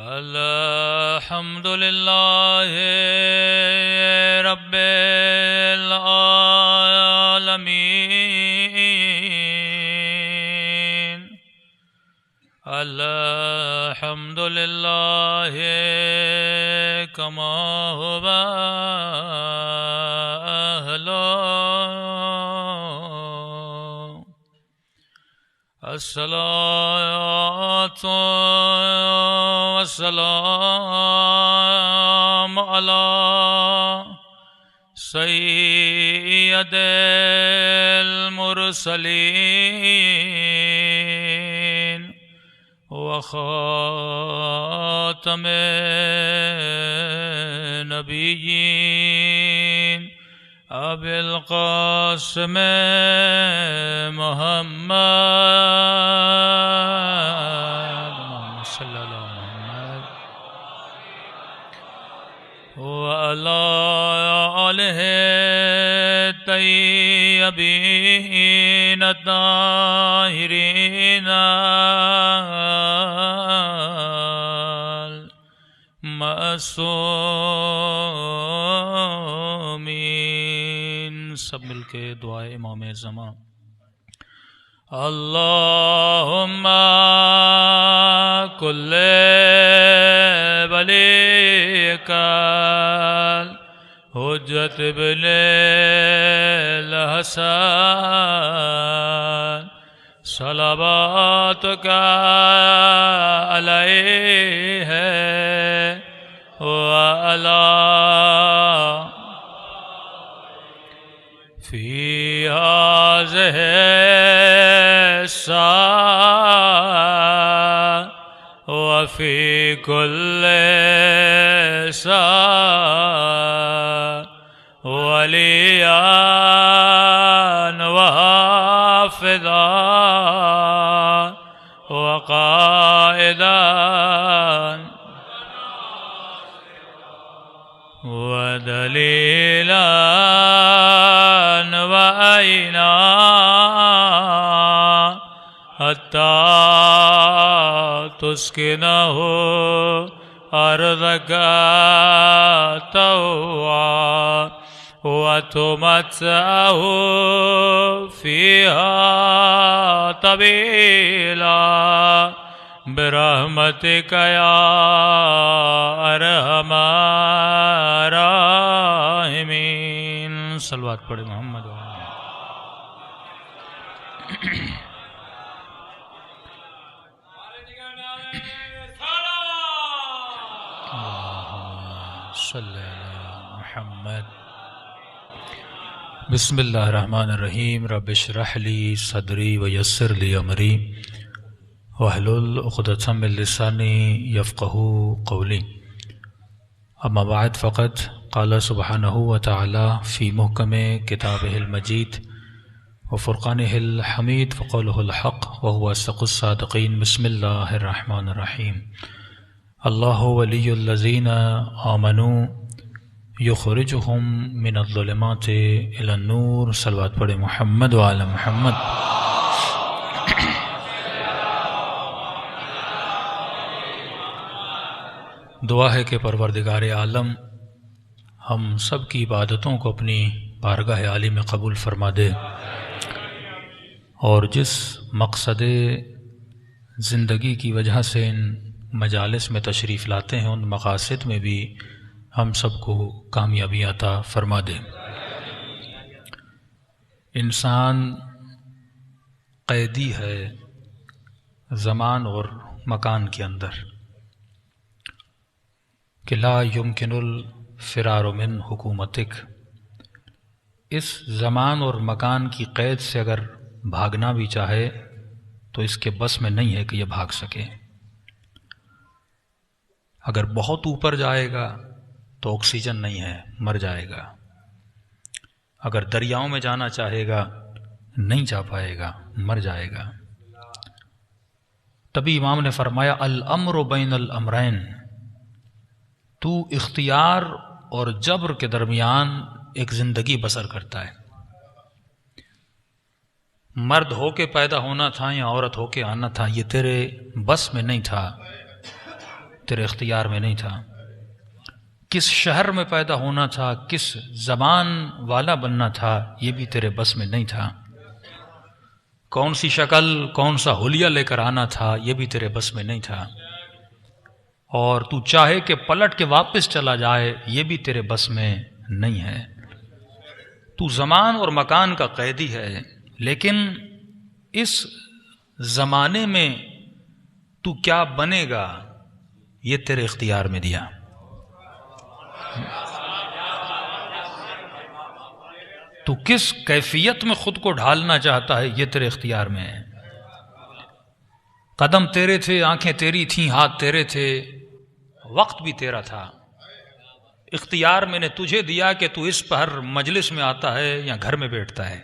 الحمد للہ رب العالمین الحمد للہ کما هو اہلہ الصلاۃ والسلام علی سید المرسلین وخاتم نبیین ابی القاسم محمد صلی اللہ وعلی آلہ الطیبین الطاہرین المعصومین۔ سب مل کے دعائے امام زمان۔ اللہم کل ولیک حجت ابن الحسن صلواتک علیہ وعلی فی ہذہ الساعة وفی کل ساعة ولیان وحافظان وقائدان ودلیلان وعینا حتی تسکنہ ارضک طوعا وتمتعہ فیہا طویلا برحمتک یا ارحم الراحمین۔ صلوات پڑھیں محمد صلی اللہ محمد۔ بسم اللہ الرحمن الرحیم۔ رب اشرح لی صدری ویسر لی امری واحلل عقدۃ من لسانی یفقہوا قولی۔ اما بعد فقد قال سبحانہ وتعالی فی محکم کتابہ المجید وفرقانہ الحمید وقولہ الحق وهو اصدق الصادقین۔ بسم اللہ الرحمن الرحیم۔ اللہ ولی الذین آمنوا یخرجہم من الظلمات الی النور۔ صلوات پڑھیں محمد وعلی محمد۔ دعا ہے کہ پروردگار عالم ہم سب کی عبادتوں کو اپنی بارگاہ عالی میں قبول فرما دے، اور جس مقصد زندگی کی وجہ سے ان مجالس میں تشریف لاتے ہیں ان مقاصد میں بھی ہم سب کو کامیابی عطا فرما دے۔ انسان قیدی ہے زمان اور مکان کے اندر کہ لا یمکن الفرار من حکومتک۔ اس زمان اور مکان کی قید سے اگر بھاگنا بھی چاہے تو اس کے بس میں نہیں ہے کہ یہ بھاگ سکے۔ اگر بہت اوپر جائے گا تو آکسیجن نہیں ہے، مر جائے گا۔ اگر دریاؤں میں جانا چاہے گا نہیں جا پائے گا، مر جائے گا۔ تبھی امام نے فرمایا الامر بین الامرین، تو اختیار اور جبر کے درمیان ایک زندگی بسر کرتا ہے. مرد ہو کے پیدا ہونا تھا یا عورت ہو کے آنا تھا، یہ تیرے بس میں نہیں تھا، تیرے اختیار میں نہیں تھا. کس شہر میں پیدا ہونا تھا، کس زبان والا بننا تھا، یہ بھی تیرے بس میں نہیں تھا. کون سی شکل، کون سا حلیہ لے کر آنا تھا، یہ بھی تیرے بس میں نہیں تھا. اور تو چاہے کہ پلٹ کے واپس چلا جائے، یہ بھی تیرے بس میں نہیں ہے. تو زمان اور مکان کا قیدی ہے، لیکن اس زمانے میں تو کیا بنے گا یہ تیرے اختیار میں دیا. تو کس کیفیت میں خود کو ڈھالنا چاہتا ہے یہ تیرے اختیار میں ہے. قدم تیرے تھے، آنکھیں تیری تھیں، ہاتھ تیرے تھے، وقت بھی تیرا تھا. اختیار میں نے تجھے دیا کہ تو اس پر مجلس میں آتا ہے یا گھر میں بیٹھتا ہے.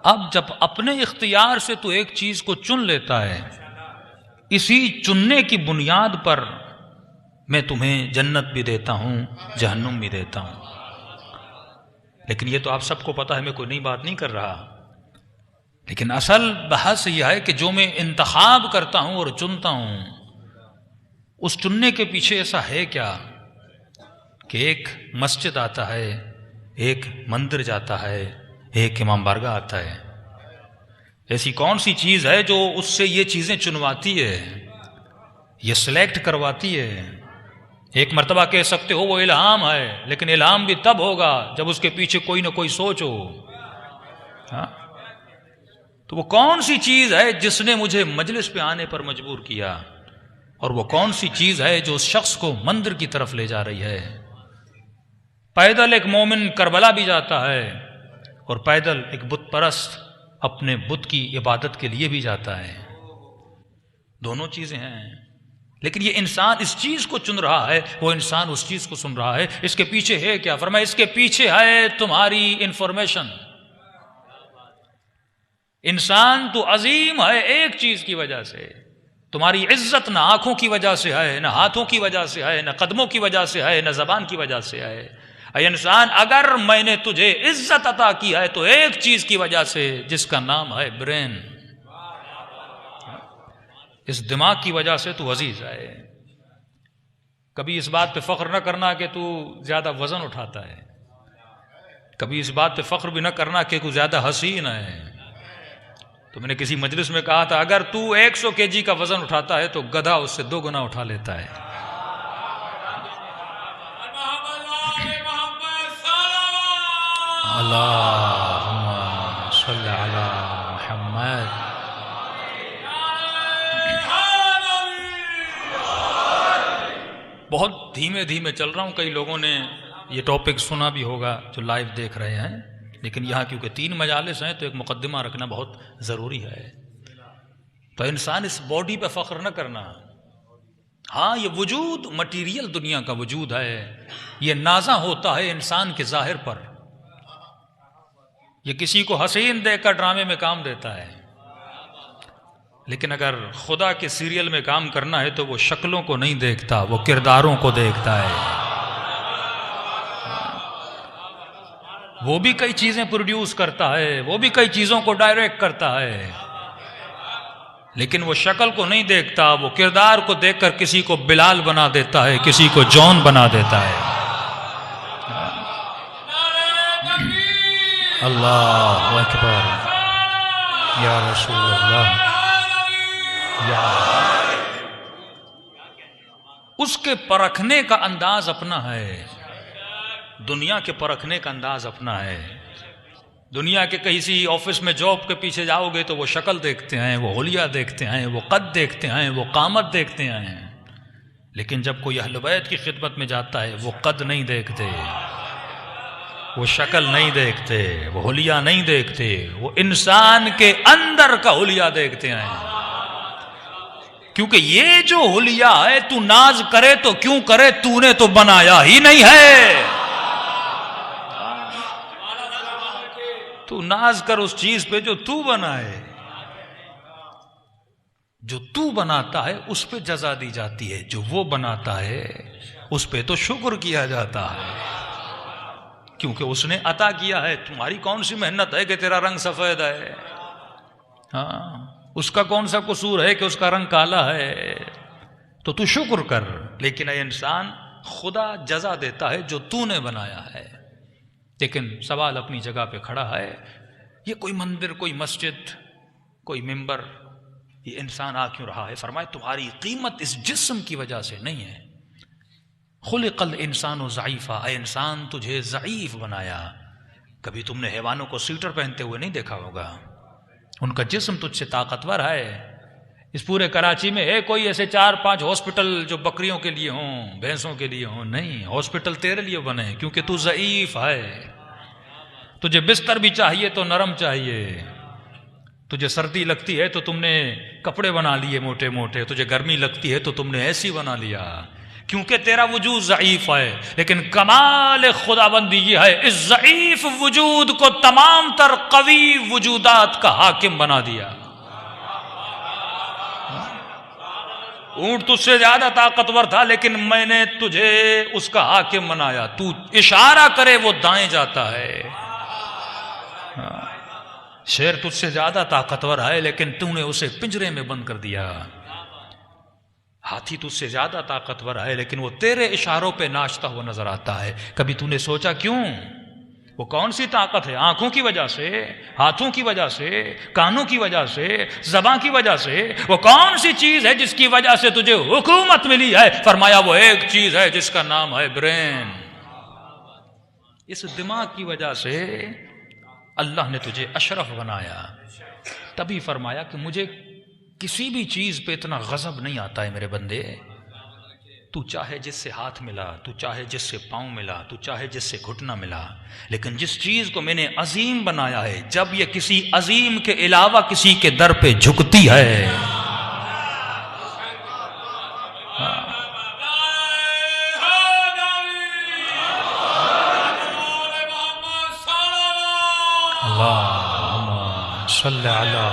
اب جب اپنے اختیار سے تو ایک چیز کو چن لیتا ہے، اسی چننے کی بنیاد پر میں تمہیں جنت بھی دیتا ہوں، جہنم بھی دیتا ہوں. لیکن یہ تو آپ سب کو پتا ہے، میں کوئی نئی بات نہیں کر رہا. لیکن اصل بحث یہ ہے کہ جو میں انتخاب کرتا ہوں اور چنتا ہوں، اس چننے کے پیچھے ایسا ہے کیا کہ ایک مسجد آتا ہے، ایک مندر جاتا ہے، ایک امام بارگاہ آتا ہے. ایسی کون سی چیز ہے جو اس سے یہ چیزیں چنواتی ہے، یہ سلیکٹ کرواتی ہے؟ ایک مرتبہ کہہ سکتے ہو وہ الہام ہے، لیکن الہام بھی تب ہوگا جب اس کے پیچھے کوئی نہ کوئی سوچ ہو. ہاں؟ تو وہ کون سی چیز ہے جس نے مجھے مجلس پہ آنے پر مجبور کیا، اور وہ کون سی چیز ہے جو اس شخص کو مندر کی طرف لے جا رہی ہے؟ پیدل ایک مومن کربلا بھی جاتا ہے، اور پیدل ایک بت پرست اپنے بت کی عبادت کے لیے بھی جاتا ہے. دونوں چیزیں ہیں، لیکن یہ انسان اس چیز کو چن رہا ہے، وہ انسان اس چیز کو سن رہا ہے. اس کے پیچھے ہے کیا؟ فرمایا اس کے پیچھے ہے تمہاری انفارمیشن. انسان تو عظیم ہے ایک چیز کی وجہ سے. تمہاری عزت نہ آنکھوں کی وجہ سے ہے، نہ ہاتھوں کی وجہ سے ہے، نہ قدموں کی وجہ سے ہے، نہ زبان کی وجہ سے ہے. اے انسان، اگر میں نے تجھے عزت عطا کی ہے تو ایک چیز کی وجہ سے، جس کا نام ہے برین. اس دماغ کی وجہ سے تو عزیز ہے. کبھی اس بات پہ فخر نہ کرنا کہ تو زیادہ وزن اٹھاتا ہے، کبھی اس بات پہ فخر بھی نہ کرنا کہ تو زیادہ حسین ہے. تو میں نے کسی مجلس میں کہا تھا، اگر تو 100 kg کا وزن اٹھاتا ہے تو گدھا اس سے 2 گنا اٹھا لیتا ہے. اللہم صلی علی محمد. بہت دھیمے دھیمے چل رہا ہوں. کئی لوگوں نے یہ ٹاپک سنا بھی ہوگا جو لائیو دیکھ رہے ہیں، لیکن یہاں کیونکہ 3 مجالس ہیں تو ایک مقدمہ رکھنا بہت ضروری ہے. تو انسان اس باڈی پہ فخر نہ کرنا. ہاں، یہ وجود مٹیریل دنیا کا وجود ہے، یہ نازاں ہوتا ہے انسان کے ظاہر پر. یہ کسی کو حسین دیکھ کر ڈرامے میں کام دیتا ہے، لیکن اگر خدا کے سیریل میں کام کرنا ہے تو وہ شکلوں کو نہیں دیکھتا، وہ کرداروں کو دیکھتا ہے. وہ بھی کئی چیزیں پروڈیوس کرتا ہے، وہ بھی کئی چیزوں کو ڈائریکٹ کرتا ہے، لیکن وہ شکل کو نہیں دیکھتا. وہ کردار کو دیکھ کر کسی کو بلال بنا دیتا ہے، کسی کو جون بنا دیتا ہے. اللہ اکبر یا رسول اللہ. اس کے پرکھنے کا انداز اپنا ہے، دنیا کے پرکھنے کا انداز اپنا ہے. دنیا کے کسی آفس میں جاب کے پیچھے جاؤ گے تو وہ شکل دیکھتے ہیں، وہ حلیہ دیکھتے ہیں، وہ قد دیکھتے ہیں، وہ قامت دیکھتے ہیں. لیکن جب کوئی اہل بیت کی خدمت میں جاتا ہے، وہ قد نہیں دیکھتے، وہ شکل نہیں دیکھتے، وہ حلیہ نہیں دیکھتے، وہ انسان کے اندر کا حلیہ دیکھتے ہیں. کیونکہ یہ جو حلیہ ہے، تو ناز کرے تو کیوں کرے، تو نے تو بنایا ہی نہیں ہے. تو ناز کر اس چیز پہ جو تو بنائے. جو تو بناتا ہے اس پہ جزا دی جاتی ہے، جو وہ بناتا ہے اس پہ تو شکر کیا جاتا ہے، کیونکہ اس نے عطا کیا ہے. تمہاری کون سی محنت ہے کہ تیرا رنگ سفید ہے؟ ہاں، اس کا کون سا قصور ہے کہ اس کا رنگ کالا ہے؟ تو شکر کر. لیکن اے انسان، خدا جزا دیتا ہے جو تو نے بنایا ہے. لیکن سوال اپنی جگہ پہ کھڑا ہے، یہ کوئی مندر، کوئی مسجد، کوئی ممبر، یہ انسان آ کیوں رہا ہے؟ فرمائے تمہاری قیمت اس جسم کی وجہ سے نہیں ہے. خلق الانسان ضعیفا، اے انسان تجھے ضعیف بنایا. کبھی تم نے حیوانوں کو سویٹر پہنتے ہوئے نہیں دیکھا ہوگا، ان کا جسم تجھ سے طاقتور ہے. اس پورے کراچی میں ہے کوئی ایسے 4-5 ہاسپٹل جو بکریوں کے لیے ہوں، بھینسوں کے لیے ہوں؟ نہیں، ہاسپٹل تیرے لیے بنے کیونکہ تو ضعیف ہے. تجھے بستر بھی چاہیے تو نرم چاہیے. تجھے سردی لگتی ہے تو تم نے کپڑے بنا لیے موٹے موٹے، تجھے گرمی لگتی ہے تو تم نے ایسی بنا لیا، کیونکہ تیرا وجود ضعیف ہے. لیکن کمال خداوندی یہ ہے، اس ضعیف وجود کو تمام تر قوی وجودات کا حاکم بنا دیا. اونٹ تجھ سے زیادہ طاقتور تھا، لیکن میں نے تجھے اس کا حاکم بنایا. تو اشارہ کرے وہ دائیں جاتا ہے. شیر تجھ سے زیادہ طاقتور ہے، لیکن تو نے اسے پنجرے میں بند کر دیا. ہاتھی تجھ سے زیادہ طاقتور ہے، لیکن وہ تیرے اشاروں پہ ناچتا ہوا نظر آتا ہے. کبھی تو نے سوچا کیوں؟ وہ کون سی طاقت ہے؟ آنکھوں کی وجہ سے، ہاتھوں کی وجہ سے، کانوں کی وجہ سے، زبان کی وجہ سے؟ وہ کون سی چیز ہے جس کی وجہ سے تجھے حکومت ملی ہے؟ فرمایا وہ ایک چیز ہے جس کا نام ہے برین. اس دماغ کی وجہ سے اللہ نے تجھے اشرف بنایا. تبھی فرمایا کہ مجھے کسی بھی چیز پہ اتنا غضب نہیں آتا ہے میرے بندے. تو چاہے جس سے ہاتھ ملا، تو چاہے جس سے پاؤں ملا، تو چاہے جس سے گھٹنا ملا، لیکن جس چیز کو میں نے عظیم بنایا ہے، جب یہ کسی عظیم کے علاوہ کسی کے در پہ جھکتی ہے، اللہم صلی علی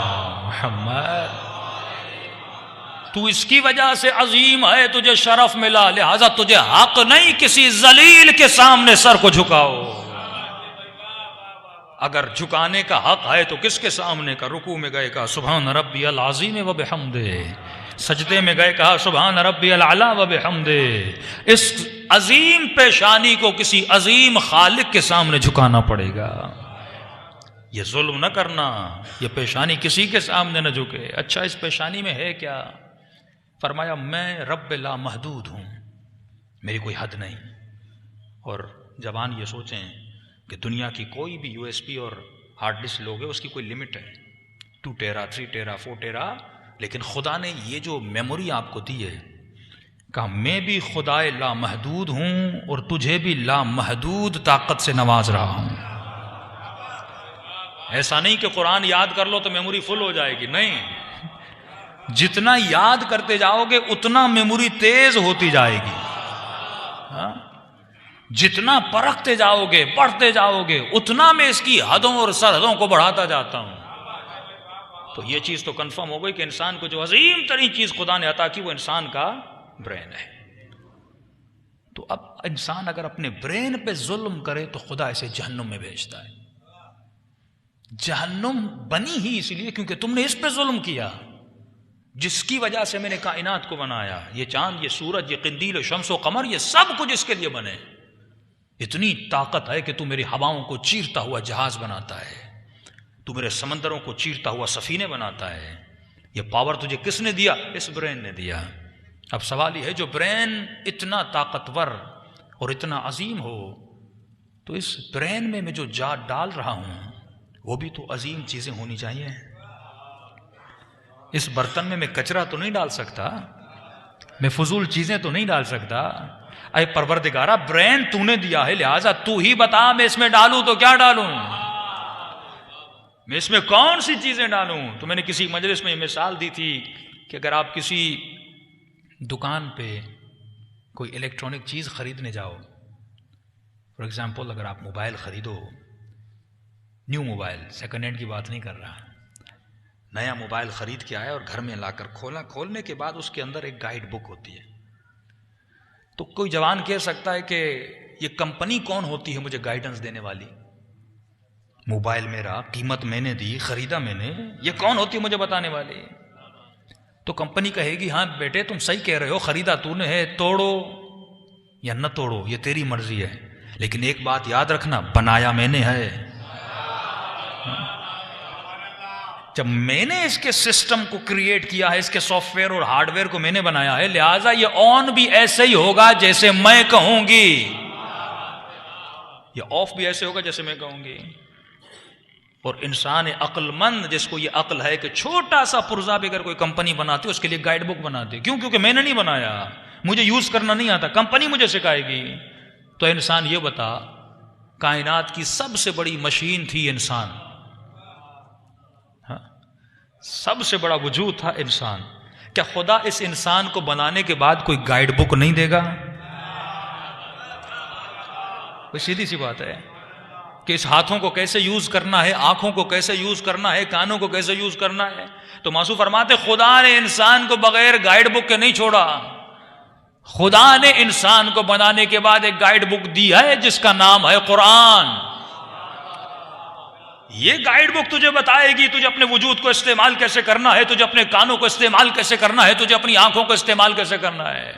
محمد، تو اس کی وجہ سے عظیم ہے، تجھے شرف ملا، لہذا تجھے حق نہیں کسی ذلیل کے سامنے سر کو جھکاؤ. اگر جھکانے کا حق ہے تو کس کے سامنے کا؟ رکوع میں گئے کہا سبحان ربی العظیم و بحمدہ، سجدے میں گئے کہا سبحان ربی العلی و بحمدہ. اس عظیم پیشانی کو کسی عظیم خالق کے سامنے جھکانا پڑے گا. یہ ظلم نہ کرنا، یہ پیشانی کسی کے سامنے نہ جھکے. اچھا اس پیشانی میں ہے کیا؟ فرمایا میں رب لا محدود ہوں، میری کوئی حد نہیں. اور جوان یہ سوچیں کہ دنیا کی کوئی بھی یو ایس پی اور ہارڈ ڈسک لوگے اس کی کوئی لمٹ ہے، 2 ٹیرا 3 ٹیرا 4 ٹیرا. لیکن خدا نے یہ جو میموری آپ کو دی ہے، کہا میں بھی خدا لا محدود ہوں اور تجھے بھی لا محدود طاقت سے نواز رہا ہوں. ایسا نہیں کہ قرآن یاد کر لو تو میموری فل ہو جائے گی، نہیں. جتنا یاد کرتے جاؤ گے اتنا میموری تیز ہوتی جائے گی. جتنا پرکھتے جاؤ گے، پڑھتے جاؤ گے، اتنا میں اس کی حدوں اور سرحدوں کو بڑھاتا جاتا ہوں. تو یہ چیز تو کنفرم ہو گئی کہ انسان کو جو عظیم ترین چیز خدا نے عطا کی وہ انسان کا برین ہے. تو اب انسان اگر اپنے برین پہ ظلم کرے تو خدا اسے جہنم میں بھیجتا ہے. جہنم بنی ہی اس لیے کیونکہ تم نے اس پہ ظلم کیا، جس کی وجہ سے میں نے کائنات کو بنایا. یہ چاند، یہ سورج، یہ قندیل و شمس و قمر، یہ سب کچھ اس کے لیے بنے. اتنی طاقت ہے کہ تو میری ہواؤں کو چیرتا ہوا جہاز بناتا ہے، تو میرے سمندروں کو چیرتا ہوا سفینے بناتا ہے. یہ پاور تجھے کس نے دیا؟ اس برین نے دیا. اب سوال یہ ہے جو برین اتنا طاقتور اور اتنا عظیم ہو، تو اس برین میں جو جات ڈال رہا ہوں وہ بھی تو عظیم چیزیں ہونی چاہیے. اس برتن میں کچرا تو نہیں ڈال سکتا، میں فضول چیزیں تو نہیں ڈال سکتا. اے پروردگارہ برین تو نے دیا ہے، لہٰذا تو ہی بتا میں اس میں ڈالوں تو کیا ڈالوں، میں اس میں کون سی چیزیں ڈالوں. تو میں نے کسی مجلس میں یہ مثال دی تھی کہ اگر آپ کسی دکان پہ کوئی الیکٹرانک چیز خریدنے جاؤ، فار ایگزامپل اگر آپ موبائل خریدو، نیو موبائل، سیکنڈ ہینڈ کی بات نہیں کر رہا، نیا موبائل خرید کے آیا اور گھر میں لا کر کھولا، کھولنے کے بعد اس کے اندر ایک گائیڈ بک ہوتی ہے. تو کوئی جوان کہہ سکتا ہے کہ یہ کمپنی کون ہوتی ہے مجھے گائیڈنس دینے والی؟ موبائل میرا، قیمت میں نے دی، خریدا میں نے، یہ کون ہوتی ہے مجھے بتانے والی؟ تو کمپنی کہے گی ہاں بیٹے تم صحیح کہہ رہے ہو، خریدا تو نے ہے، توڑو یا نہ توڑو یہ تیری مرضی ہے، لیکن ایک بات یاد رکھنا، بنایا میں نے ہے. جب میں نے اس کے سسٹم کو کریٹ کیا ہے، اس کے سافٹ ویئر اور ہارڈ ویئر کو میں نے بنایا ہے، لہٰذا یہ آن بھی ایسے ہی ہوگا جیسے میں کہوں گی، یہ آف بھی ایسے ہوگا جیسے میں کہوں گی. اور انسان عقل مند جس کو یہ عقل ہے کہ چھوٹا سا پرزہ بھی اگر کوئی کمپنی بناتی ہے اس کے لیے گائیڈ بک بناتی ہے. کیوں؟ کیونکہ میں نے نہیں بنایا، مجھے یوز کرنا نہیں آتا، کمپنی مجھے سکھائے گی. تو انسان یہ بتا، کائنات کی سب سے بڑی مشین تھی انسان، سب سے بڑا وجود تھا انسان. کیا خدا اس انسان کو بنانے کے بعد کوئی گائیڈ بک نہیں دے گا؟ کوئی سیدھی سی بات ہے کہ اس ہاتھوں کو کیسے یوز کرنا ہے، آنکھوں کو کیسے یوز کرنا ہے، کانوں کو کیسے یوز کرنا ہے. تو معصوم فرماتے خدا نے انسان کو بغیر گائیڈ بک کے نہیں چھوڑا، خدا نے انسان کو بنانے کے بعد ایک گائیڈ بک دی ہے جس کا نام ہے قرآن. یہ گائیڈ بک تجھے بتائے گی تجھے اپنے وجود کو استعمال کیسے کرنا ہے، تجھے اپنے کانوں کو استعمال کیسے کرنا ہے، تجھے اپنی آنکھوں کو استعمال کیسے کرنا ہے.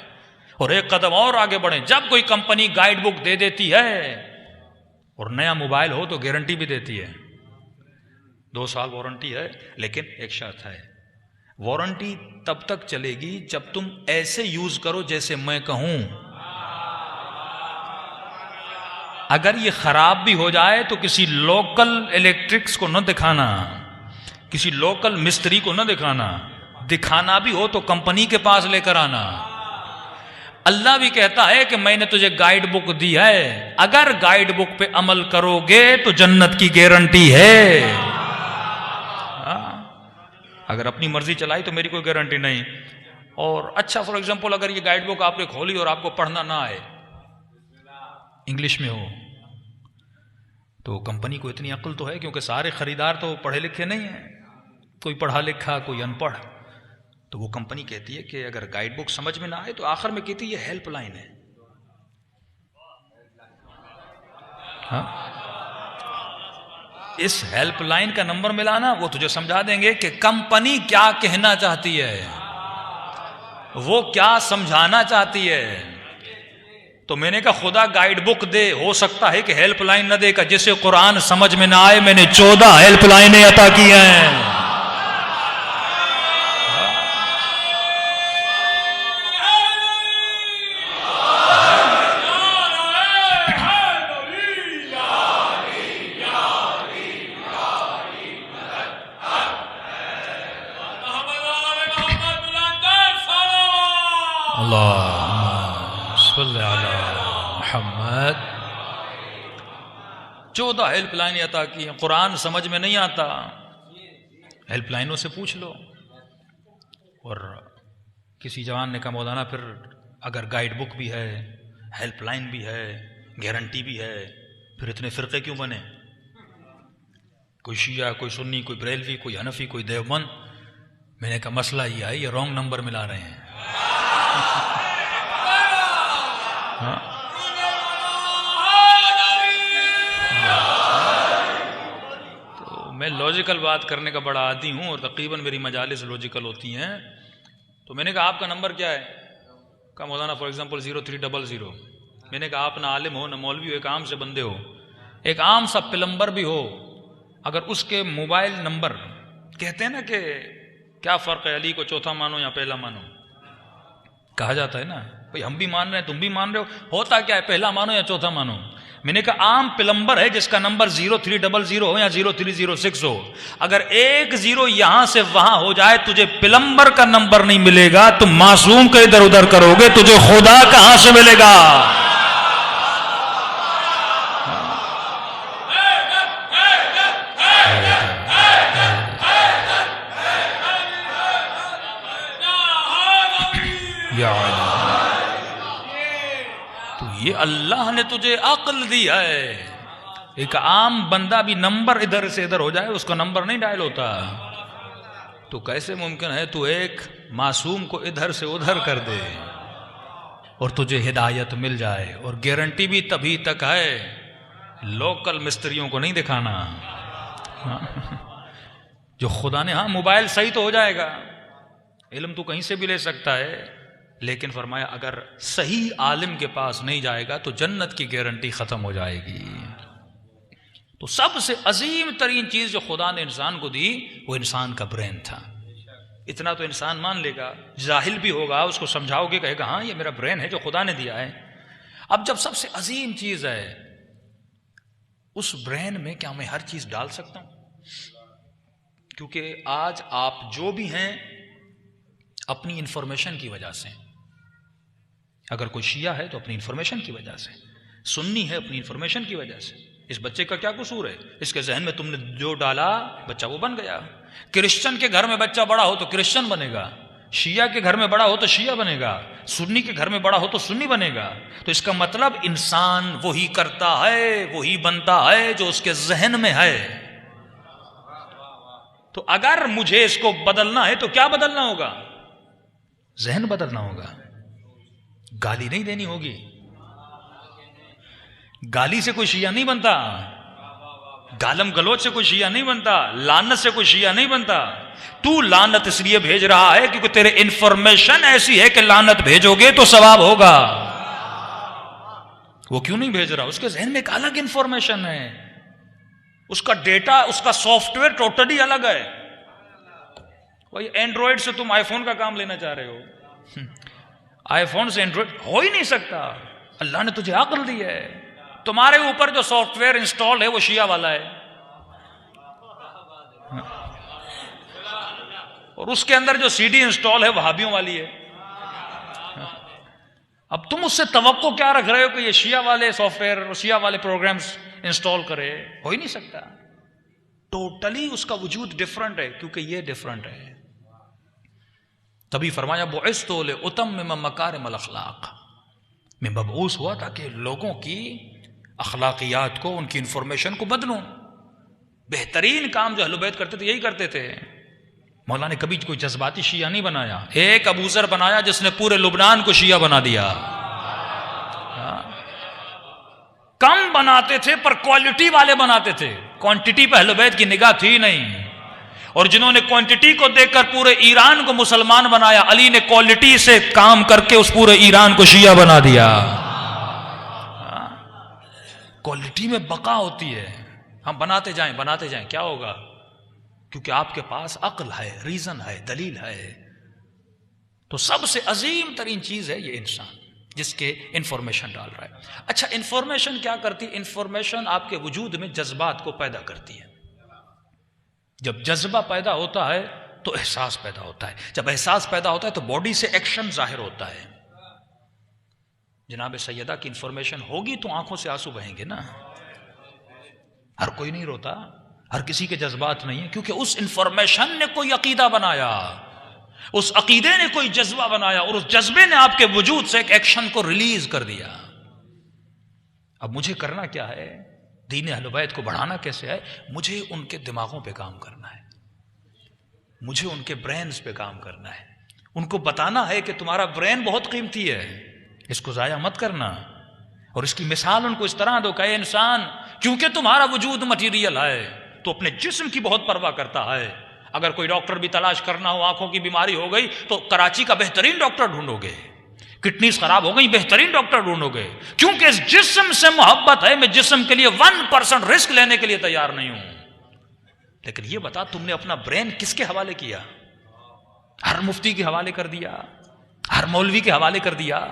اور ایک قدم اور آگے بڑھیں، جب کوئی کمپنی گائیڈ بک دے دیتی ہے اور نیا موبائل ہو تو گارنٹی بھی دیتی ہے، 2 سال وارنٹی ہے، لیکن ایک شرط ہے، وارنٹی تب تک چلے گی جب تم ایسے یوز کرو جیسے میں کہوں. اگر یہ خراب بھی ہو جائے تو کسی لوکل الیکٹرکس کو نہ دکھانا، کسی لوکل مستری کو نہ دکھانا، دکھانا بھی ہو تو کمپنی کے پاس لے کر آنا. اللہ بھی کہتا ہے کہ میں نے تجھے گائیڈ بک دی ہے، اگر گائیڈ بک پہ عمل کرو گے تو جنت کی گارنٹی ہے. اگر اپنی مرضی چلائی تو میری کوئی گارنٹی نہیں. اور اچھا فار ایگزامپل اگر یہ گائیڈ بک آپ نے کھولی اور آپ کو پڑھنا نہ آئے، انگلش میں ہو، تو کمپنی کو اتنی عقل تو ہے، کیونکہ سارے خریدار تو پڑھے لکھے نہیں ہیں، کوئی پڑھا لکھا کوئی ان پڑھ، تو وہ کمپنی کہتی ہے کہ اگر گائیڈ بک سمجھ میں نہ آئے تو آخر میں کہتی ہے یہ ہیلپ لائن ہے. اس ہیلپ لائن کا نمبر ملانا، وہ تجھے سمجھا دیں گے کہ کمپنی کیا کہنا چاہتی ہے، وہ کیا سمجھانا چاہتی ہے. تو میں نے کہا خدا گائیڈ بک دے، ہو سکتا ہے کہ ہیلپ لائن نہ دے گا. جسے قرآن سمجھ میں نہ آئے میں نے 14 ہیلپ لائنیں عطا کی ہیں. اللہم صلی علی محمد. 14 ہیلپ لائنیں عطا کی ہیں. قرآن سمجھ میں نہیں آتا، ہیلپ لائنوں سے پوچھ لو. اور کسی جوان نے کہا مولانا پھر اگر گائیڈ بک بھی ہے، ہیلپ لائن بھی ہے، گارنٹی بھی ہے، پھر اتنے فرقے کیوں بنے؟ کوئی شیعہ، کوئی سنی، کوئی بریلوی، کوئی حنفی، کوئی دیوبند. میں نے کہا مسئلہ یہ ہے، یہ رانگ نمبر ملا رہے ہیں. تو میں لاجیکل بات کرنے کا بڑا عادی ہوں اور تقریباً میری مجالس لاجیکل ہوتی ہیں. تو میں نے کہا آپ کا نمبر کیا ہے؟ کہا مولانا فار ایگزامپل 0300. میں نے کہا آپ نہ عالم ہو نہ مولوی ہو، ایک عام سے بندے ہو، ایک عام سا پلمبر بھی ہو، اگر اس کے موبائل نمبر، کہتے ہیں نا کہ کیا فرق ہے علی کو چوتھا مانو یا پہلا مانو، کہا جاتا ہے نا بھئی ہم بھی مان رہے ہیں تم بھی مان رہے ہو، ہوتا کیا ہے پہلا مانو یا چوتھا مانو. میں نے کہا عام پلمبر ہے جس کا نمبر 0300 ہو یا 0306 ہو، اگر 10 یہاں سے وہاں ہو جائے تجھے پلمبر کا نمبر نہیں ملے گا، تم معصوم کا ادھر ادھر کرو گے، تجھے خدا کہاں سے ملے گا؟ تو یہ اللہ نے تجھے عقل دی ہے، ایک عام بندہ بھی نمبر ادھر سے ادھر ہو جائے اس کا نمبر نہیں ڈائل ہوتا. تو کیسے ممکن ہے تو ایک معصوم کو ادھر سے ادھر کر دے اور تجھے ہدایت مل جائے؟ اور گارنٹی بھی تبھی تک ہے، لوکل مستریوں کو نہیں دکھانا. جو خدا نے، ہاں موبائل صحیح تو ہو جائے گا، علم تو کہیں سے بھی لے سکتا ہے، لیکن فرمایا اگر صحیح عالم کے پاس نہیں جائے گا تو جنت کی گارنٹی ختم ہو جائے گی. تو سب سے عظیم ترین چیز جو خدا نے انسان کو دی وہ انسان کا برین تھا. اتنا تو انسان مان لے گا، جاہل بھی ہوگا اس کو سمجھاؤ گے کہے گا ہاں یہ میرا برین ہے جو خدا نے دیا ہے. اب جب سب سے عظیم چیز ہے اس برین میں کیا میں ہر چیز ڈال سکتا ہوں؟ کیونکہ آج آپ جو بھی ہیں اپنی انفارمیشن کی وجہ سے، اگر کوئی شیعہ ہے تو اپنی انفارمیشن کی وجہ سے، سنی ہے اپنی انفارمیشن کی وجہ سے. اس بچے کا کیا قصور ہے؟ اس کے ذہن میں تم نے جو ڈالا بچہ وہ بن گیا. کرسچن کے گھر میں بچہ بڑا ہو تو کرسچن بنے گا، شیعہ کے گھر میں بڑا ہو تو شیعہ بنے گا، سنی کے گھر میں بڑا ہو تو سنی بنے گا. تو اس کا مطلب انسان وہی کرتا ہے، وہی بنتا ہے جو اس کے ذہن میں ہے. تو اگر مجھے اس کو بدلنا ہے تو کیا بدلنا ہوگا؟ ذہن بدلنا ہوگا. گالی نہیں دینی ہوگی. گالی سے کوئی شیعہ نہیں بنتا، گالم گلوچ سے کوئی شیعہ نہیں بنتا، لعنت سے کوئی شیعہ نہیں بنتا. تو لعنت اس لیے بھیج رہا ہے کیونکہ تیرے انفارمیشن ایسی ہے کہ لعنت بھیجو گے تو ثواب ہوگا. وہ کیوں نہیں بھیج رہا؟ اس کے ذہن میں ایک الگ انفارمیشن ہے، اس کا ڈیٹا، اس کا سافٹ ویئر ٹوٹلی الگ ہے. وہی اینڈرائڈ سے تم آئی فون کا کام لینا چاہ رہے ہو، آئی فون سے اینڈرائڈ ہو ہی نہیں سکتا. اللہ نے تجھے عقل دی ہے، تمہارے اوپر جو سافٹ ویئر انسٹال ہے وہ شیعہ والا ہے، اور اس کے اندر جو سی ڈی انسٹال ہے وہابیوں والی ہے. اب تم اس سے توقع کیا رکھ رہے ہو کہ یہ شیعہ والے سافٹ ویئر اور شیعہ والے پروگرامز انسٹال کرے؟ ہو ہی نہیں سکتا. ٹوٹلی اس کا وجود ڈیفرنٹ ہے کیونکہ یہ ڈیفرنٹ ہے. تبھی فرمایا بعثت لأتمم مکارم الاخلاق، میں مبعوث ہوا تاکہ لوگوں کی اخلاقیات کو، ان کی انفارمیشن کو بدلوں. بہترین کام جو اہل بیت کرتے تھے یہی کرتے تھے. مولا نے کبھی کوئی جذباتی شیعہ نہیں بنایا. ایک ابو ذر بنایا جس نے پورے لبنان کو شیعہ بنا دیا. کم بناتے تھے پر کوالٹی والے بناتے تھے، کوانٹٹی پہ اہل بیت کی نگاہ تھی نہیں. اور جنہوں نے کوانٹٹی کو دیکھ کر پورے ایران کو مسلمان بنایا، علی نے کوالٹی سے کام کر کے اس پورے ایران کو شیعہ بنا دیا. کوالٹی میں بقا ہوتی ہے. ہم بناتے جائیں کیا ہوگا؟ کیونکہ آپ کے پاس عقل ہے، ریزن ہے، دلیل ہے. تو سب سے عظیم ترین چیز ہے یہ انسان جس کے انفارمیشن ڈال رہا ہے. اچھا انفارمیشن کیا کرتی؟ انفارمیشن آپ کے وجود میں جذبات کو پیدا کرتی ہے. جب جذبہ پیدا ہوتا ہے تو احساس پیدا ہوتا ہے، جب احساس پیدا ہوتا ہے تو باڈی سے ایکشن ظاہر ہوتا ہے. جناب سیدہ کی انفارمیشن ہوگی تو آنکھوں سے آنسو بہیں گے نا. ہر کوئی نہیں روتا، ہر کسی کے جذبات نہیں ہیں، کیونکہ اس انفارمیشن نے کوئی عقیدہ بنایا، اس عقیدے نے کوئی جذبہ بنایا، اور اس جذبے نے آپ کے وجود سے ایک ایکشن کو ریلیز کر دیا. اب مجھے کرنا کیا ہے؟ دین اہل بیت کو بڑھانا کیسے ہے؟ مجھے ان کے دماغوں پہ کام کرنا ہے، مجھے ان کے برینز پہ کام کرنا ہے. ان کو بتانا ہے کہ تمہارا برین بہت قیمتی ہے، اس کو ضائع مت کرنا. اور اس کی مثال ان کو اس طرح دو کہ اے انسان، کیونکہ تمہارا وجود مٹیریل ہے تو اپنے جسم کی بہت پرواہ کرتا ہے. اگر کوئی ڈاکٹر بھی تلاش کرنا ہو، آنکھوں کی بیماری ہو گئی تو کراچی کا بہترین ڈاکٹر ڈھونڈو گے. کڈنیز خراب ہو گئی، بہترین ڈاکٹر ڈھونڈو گے، کیونکہ اس جسم سے محبت ہے. میں جسم کے لیے 1% رسک لینے کے لیے تیار نہیں ہوں. لیکن یہ بتا تم نے اپنا برین کس کے حوالے کیا؟ ہر مفتی کے حوالے کر دیا، ہر مولوی کے حوالے کر دیا،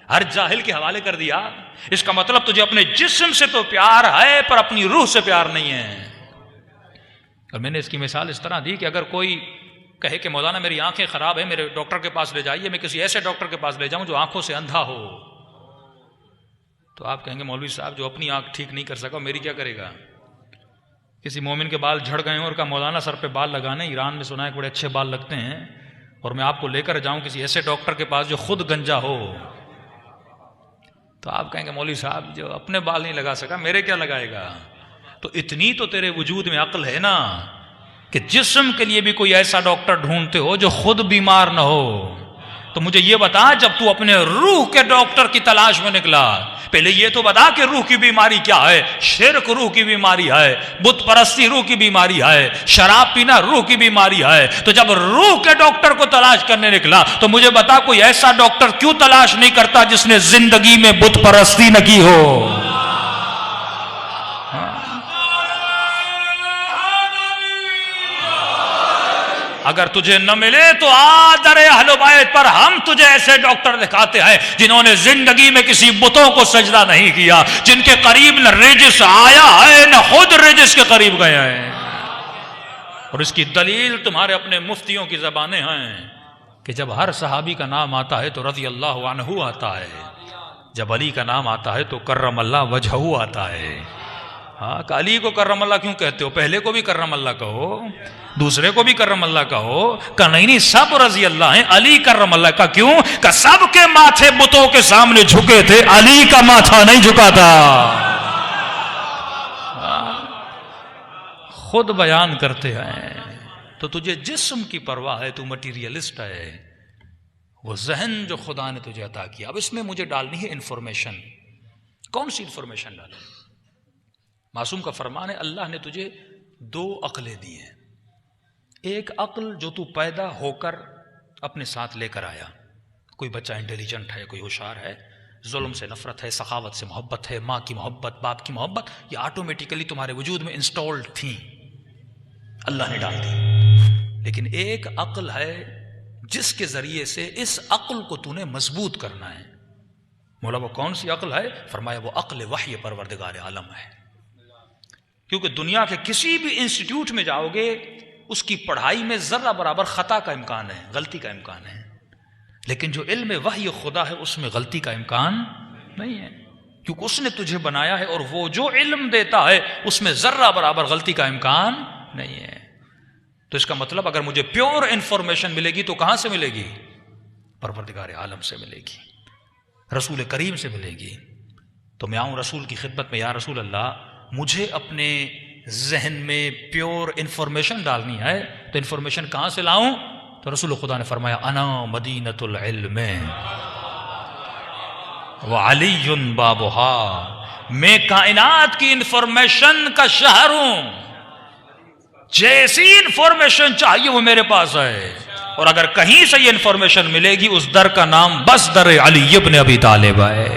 ہر جاہل کے حوالے کر دیا. اس کا مطلب تجھے اپنے جسم سے تو پیار ہے پر اپنی روح سے پیار نہیں ہے. اور میں نے اس کی مثال اس طرح دی کہ اگر کوئی کہے کہ مولانا میری آنکھیں خراب ہیں، میرے ڈاکٹر کے پاس لے جائیے، میں کسی ایسے ڈاکٹر کے پاس لے جاؤں جو آنکھوں سے اندھا ہو، تو آپ کہیں گے مولوی صاحب جو اپنی آنکھ ٹھیک نہیں کر سکا میری کیا کرے گا؟ کسی مومن کے بال جھڑ گئے اور کہا مولانا سر پہ بال لگانے، ایران میں سنا ہے بڑے اچھے بال لگتے ہیں، اور میں آپ کو لے کر جاؤں کسی ایسے ڈاکٹر کے پاس جو خود گنجا ہو، تو آپ کہیں گے مولوی صاحب جو اپنے بال نہیں لگا سکا میرے کیا لگائے گا؟ تو اتنی تو تیرے وجود میں عقل ہے نا کہ جسم کے لیے بھی کوئی ایسا ڈاکٹر ڈھونڈتے ہو جو خود بیمار نہ ہو. تو مجھے یہ بتا، جب تو اپنے روح کے ڈاکٹر کی تلاش میں نکلا، پہلے یہ تو بتا کہ روح کی بیماری کیا ہے. شرک روح کی بیماری ہے، بت پرستی روح کی بیماری ہے، شراب پینا روح کی بیماری ہے. تو جب روح کے ڈاکٹر کو تلاش کرنے نکلا تو مجھے بتا کوئی ایسا ڈاکٹر کیوں تلاش نہیں کرتا جس نے زندگی میں بت پرستی نہ کی ہو. اگر تجھے نہ ملے تو آدر اہل بیت پر ہم تجھے ایسے ڈاکٹر دکھاتے ہیں جنہوں نے زندگی میں کسی بتوں کو سجدہ نہیں کیا، جن کے قریب نہ رجس آیا ہے نہ خود رجس کے قریب گیا ہے. اور اس کی دلیل تمہارے اپنے مفتیوں کی زبانیں ہیں کہ جب ہر صحابی کا نام آتا ہے تو رضی اللہ عنہ آتا ہے، جب علی کا نام آتا ہے تو کرم اللہ وجہہ آتا ہے. ہاں، کہ علی کو کرم اللہ کیوں کہتے ہو؟ پہلے کو بھی کرم اللہ کہو، دوسرے کو بھی کرم اللہ کہو. کہ نہیں، سب رضی اللہ ہیں، علی کرم اللہ کا کیوں؟ کہ سب کے ماتھے بتوں کے سامنے جھکے تھے، علی کا ماتھا نہیں جھکا تھا. خود بیان کرتے ہیں. تو تجھے جسم کی پرواہ ہے، تو مٹیریلسٹ ہے. وہ ذہن جو خدا نے تجھے عطا کیا، اب اس میں مجھے ڈالنی ہے انفارمیشن. کون سی انفارمیشن ڈالیں؟ معصوم کا فرمان ہے اللہ نے تجھے 2 عقلیں دی ہیں. ایک عقل جو تو پیدا ہو کر اپنے ساتھ لے کر آیا. کوئی بچہ انٹیلیجنٹ ہے، کوئی ہوشیار ہے، ظلم سے نفرت ہے، سخاوت سے محبت ہے، ماں کی محبت، باپ کی محبت، یہ آٹومیٹیکلی تمہارے وجود میں انسٹالڈ تھیں، اللہ نے ڈال دی. لیکن ایک عقل ہے جس کے ذریعے سے اس عقل کو تو نے مضبوط کرنا ہے. مولا وہ کون سی عقل ہے؟ فرمایا وہ عقل وحی پروردگار عالم ہے. کیونکہ دنیا کے کسی بھی انسٹیٹیوٹ میں جاؤ گے، اس کی پڑھائی میں ذرہ برابر خطا کا امکان ہے، غلطی کا امکان ہے. لیکن جو علم وحی خدا ہے اس میں غلطی کا امکان نہیں ہے، کیونکہ اس نے تجھے بنایا ہے، اور وہ جو علم دیتا ہے اس میں ذرہ برابر غلطی کا امکان نہیں ہے. تو اس کا مطلب اگر مجھے پیور انفارمیشن ملے گی تو کہاں سے ملے گی؟ پروردگار عالم سے ملے گی، رسول کریم سے ملے گی. تو میں آؤں رسول کی خدمت میں، یا رسول اللہ مجھے اپنے ذہن میں پیور انفارمیشن ڈالنی ہے، تو انفارمیشن کہاں سے لاؤں؟ تو رسول خدا نے فرمایا انا مدینۃ العلم وعلی بابھا، میں کائنات کی انفارمیشن کا شہر ہوں. جیسی انفارمیشن چاہیے وہ میرے پاس ہے، اور اگر کہیں سے یہ انفارمیشن ملے گی اس در کا نام بس در علی ابن ابی طالب ہے.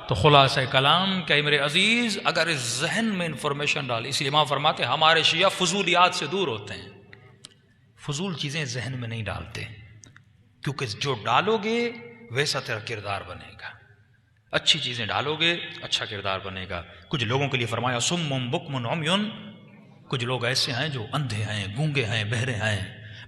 تو خلاصہ کلام کہ میرے عزیز، اگر اس ذہن میں انفارمیشن ڈال، اس لیے امام فرماتے ہیں ہمارے شیعہ فضولیات سے دور ہوتے ہیں، فضول چیزیں ذہن میں نہیں ڈالتے، کیونکہ جو ڈالو گے ویسا تیرا کردار بنے گا. اچھی چیزیں ڈالو گے اچھا کردار بنے گا. کچھ لوگوں کے لیے فرمایا سم بکم عمیٌ، کچھ لوگ ایسے ہیں جو اندھے ہیں، گونگے ہیں، بہرے ہیں.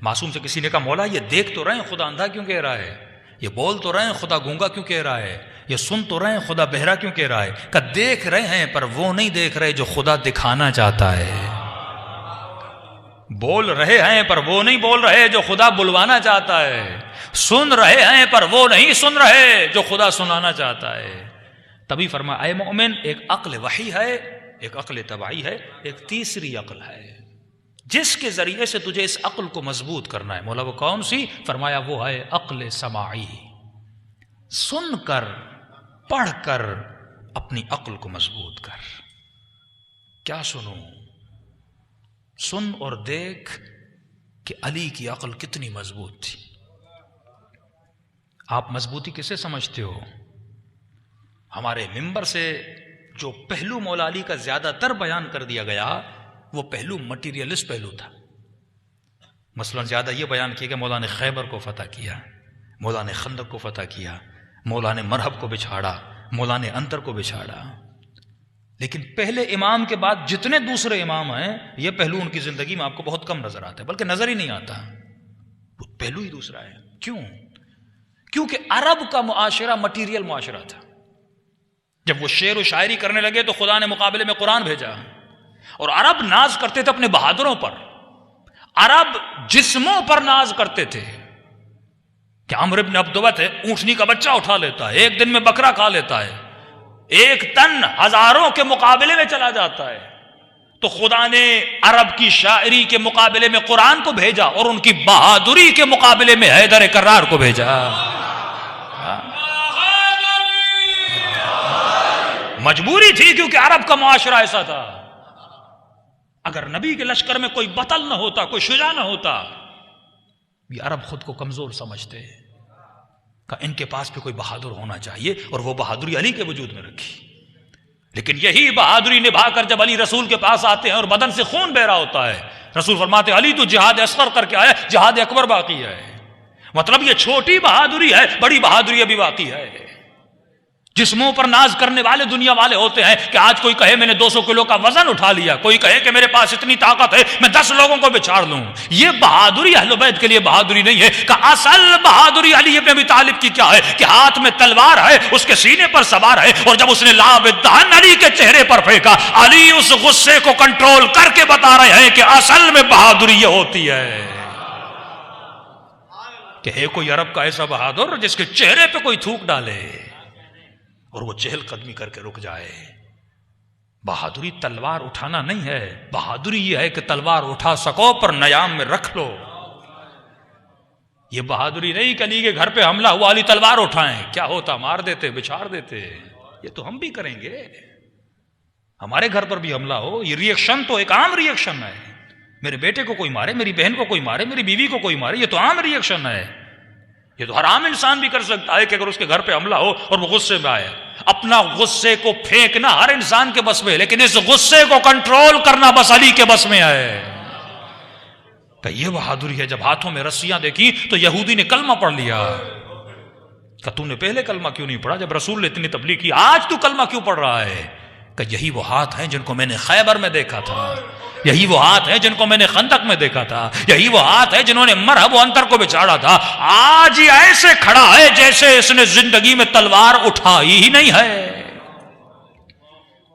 معصوم سے کسی نے کہا مولا یہ دیکھ تو رہے ہیں خدا اندھا کیوں کہہ رہا ہے؟ یہ بول تو رہے ہیں خدا گونگا کیوں کہہ رہا ہے؟ یہ سن تو رہے ہیں خدا بہرا کیوں کہہ رہا ہے؟ کہ دیکھ رہے ہیں پر وہ نہیں دیکھ رہے جو خدا دکھانا چاہتا ہے. بول رہے ہیں پر وہ نہیں بول رہے جو خدا بلوانا چاہتا ہے. سن رہے ہیں پر وہ نہیں سن رہے جو خدا سنانا چاہتا ہے. تبھی فرمایا اے مومن، ایک عقل وحی ہے، ایک عقل طبعی ہے، ایک تیسری عقل ہے جس کے ذریعے سے تجھے اس عقل کو مضبوط کرنا ہے. مولا وہ کون سی؟ فرمایا وہ ہے عقل سماعی. سن کر پڑھ کر اپنی عقل کو مضبوط کر. کیا سنوں؟ سن اور دیکھ کہ علی کی عقل کتنی مضبوط تھی. آپ مضبوطی کسے سمجھتے ہو؟ ہمارے منبر سے جو پہلو مولا علی کا زیادہ تر بیان کر دیا گیا وہ پہلو مٹیریلسٹ پہلو تھا. مثلا زیادہ یہ بیان کیا کہ مولا نے خیبر کو فتح کیا، مولا نے خندق کو فتح کیا، مولا نے مرحب کو بچھاڑا، مولا نے انتر کو بچھاڑا. لیکن پہلے امام کے بعد جتنے دوسرے امام ہیں یہ پہلو ان کی زندگی میں آپ کو بہت کم نظر آتا ہے، بلکہ نظر ہی نہیں آتا. پہلو ہی دوسرا ہے. کیوں؟ کیونکہ عرب کا معاشرہ مٹیریل معاشرہ تھا. جب وہ شعر و شاعری کرنے لگے تو خدا نے مقابلے میں قرآن بھیجا، اور عرب ناز کرتے تھے اپنے بہادروں پر. عرب جسموں پر ناز کرتے تھے کہ عمرو بن عبدوت ہے، اونٹنی کا بچہ اٹھا لیتا ہے، ایک دن میں بکرا کھا لیتا ہے، ایک تن ہزاروں کے مقابلے میں چلا جاتا ہے. تو خدا نے عرب کی شاعری کے مقابلے میں قرآن کو بھیجا اور ان کی بہادری کے مقابلے میں حیدر کرار کو بھیجا. مجبوری تھی کیونکہ عرب کا معاشرہ ایسا تھا. اگر نبی کے لشکر میں کوئی بطل نہ ہوتا، کوئی شجاع نہ ہوتا، یہ عرب خود کو کمزور سمجھتے کہ ان کے پاس بھی کوئی بہادر ہونا چاہیے، اور وہ بہادری علی کے وجود میں رکھی. لیکن یہی بہادری نبھا کر جب علی رسول کے پاس آتے ہیں اور بدن سے خون بہ رہا ہوتا ہے، رسول فرماتے علی تو جہاد اصغر کر کے آیا، جہاد اکبر باقی ہے. مطلب یہ چھوٹی بہادری ہے، بڑی بہادری ابھی باقی ہے. جسموں پر ناز کرنے والے دنیا والے ہوتے ہیں کہ آج کوئی کہے میں نے 200 کلو کا وزن اٹھا لیا، کوئی کہے کہ میرے پاس اتنی طاقت ہے میں 10 لوگوں کو بچھاڑ لوں. یہ بہادری اہل بیت کے لیے بہادری نہیں ہے. کہ اصل بہادری علی ابن ابی طالب کی کیا ہے کہ ہاتھ میں تلوار ہے، اس کے سینے پر سوار ہے، اور جب اس نے لعاب دہن علی کے چہرے پر پھینکا، علی اس غصے کو کنٹرول کر کے بتا رہے ہیں کہ اصل میں بہادری یہ ہوتی ہے کہ ہے کوئی عرب کا ایسا بہادر جس کے چہرے پہ کوئی تھوک ڈالے اور وہ چہل قدمی کر کے رک جائے. بہادری تلوار اٹھانا نہیں ہے، بہادری یہ ہے کہ تلوار اٹھا سکو پر نیام میں رکھ لو. یہ بہادری نہیں کہ علی کے گھر پہ حملہ ہوا علی تلوار اٹھائیں، کیا ہوتا، مار دیتے، بچھاڑ دیتے. یہ تو ہم بھی کریں گے، ہمارے گھر پر بھی حملہ ہو، یہ ریئیکشن تو ایک عام ریئیکشن ہے. میرے بیٹے کو کوئی مارے، میری بہن کو کوئی مارے، میری بیوی کو کوئی مارے، یہ تو عام ریئیکشن ہے. یہ تو ہر عام انسان بھی کر سکتا ہے کہ اگر اس کے گھر پہ حملہ ہو اور وہ غصے میں آئے. اپنا غصے کو پھینکنا ہر انسان کے بس میں ہے، لیکن اس غصے کو کنٹرول کرنا بس علی کے بس میں ہے. کہ یہ بہادری ہے. جب ہاتھوں میں رسیاں دیکھی تو یہودی نے کلمہ پڑھ لیا. کہ تو نے پہلے کلمہ کیوں نہیں پڑھا جب رسول نے اتنی تبلیغ کی، آج تو کلمہ کیوں پڑھ رہا ہے؟ کہ یہی وہ ہاتھ ہیں جن کو میں نے خیبر میں دیکھا تھا، یہی وہ ہاتھ ہیں جن کو میں نے خندق میں دیکھا تھا، یہی وہ ہاتھ ہے جنہوں نے مرحب و انتر کو بچھاڑا تھا. آج یہ ایسے کھڑا ہے جیسے اس نے زندگی میں تلوار اٹھائی ہی نہیں ہے.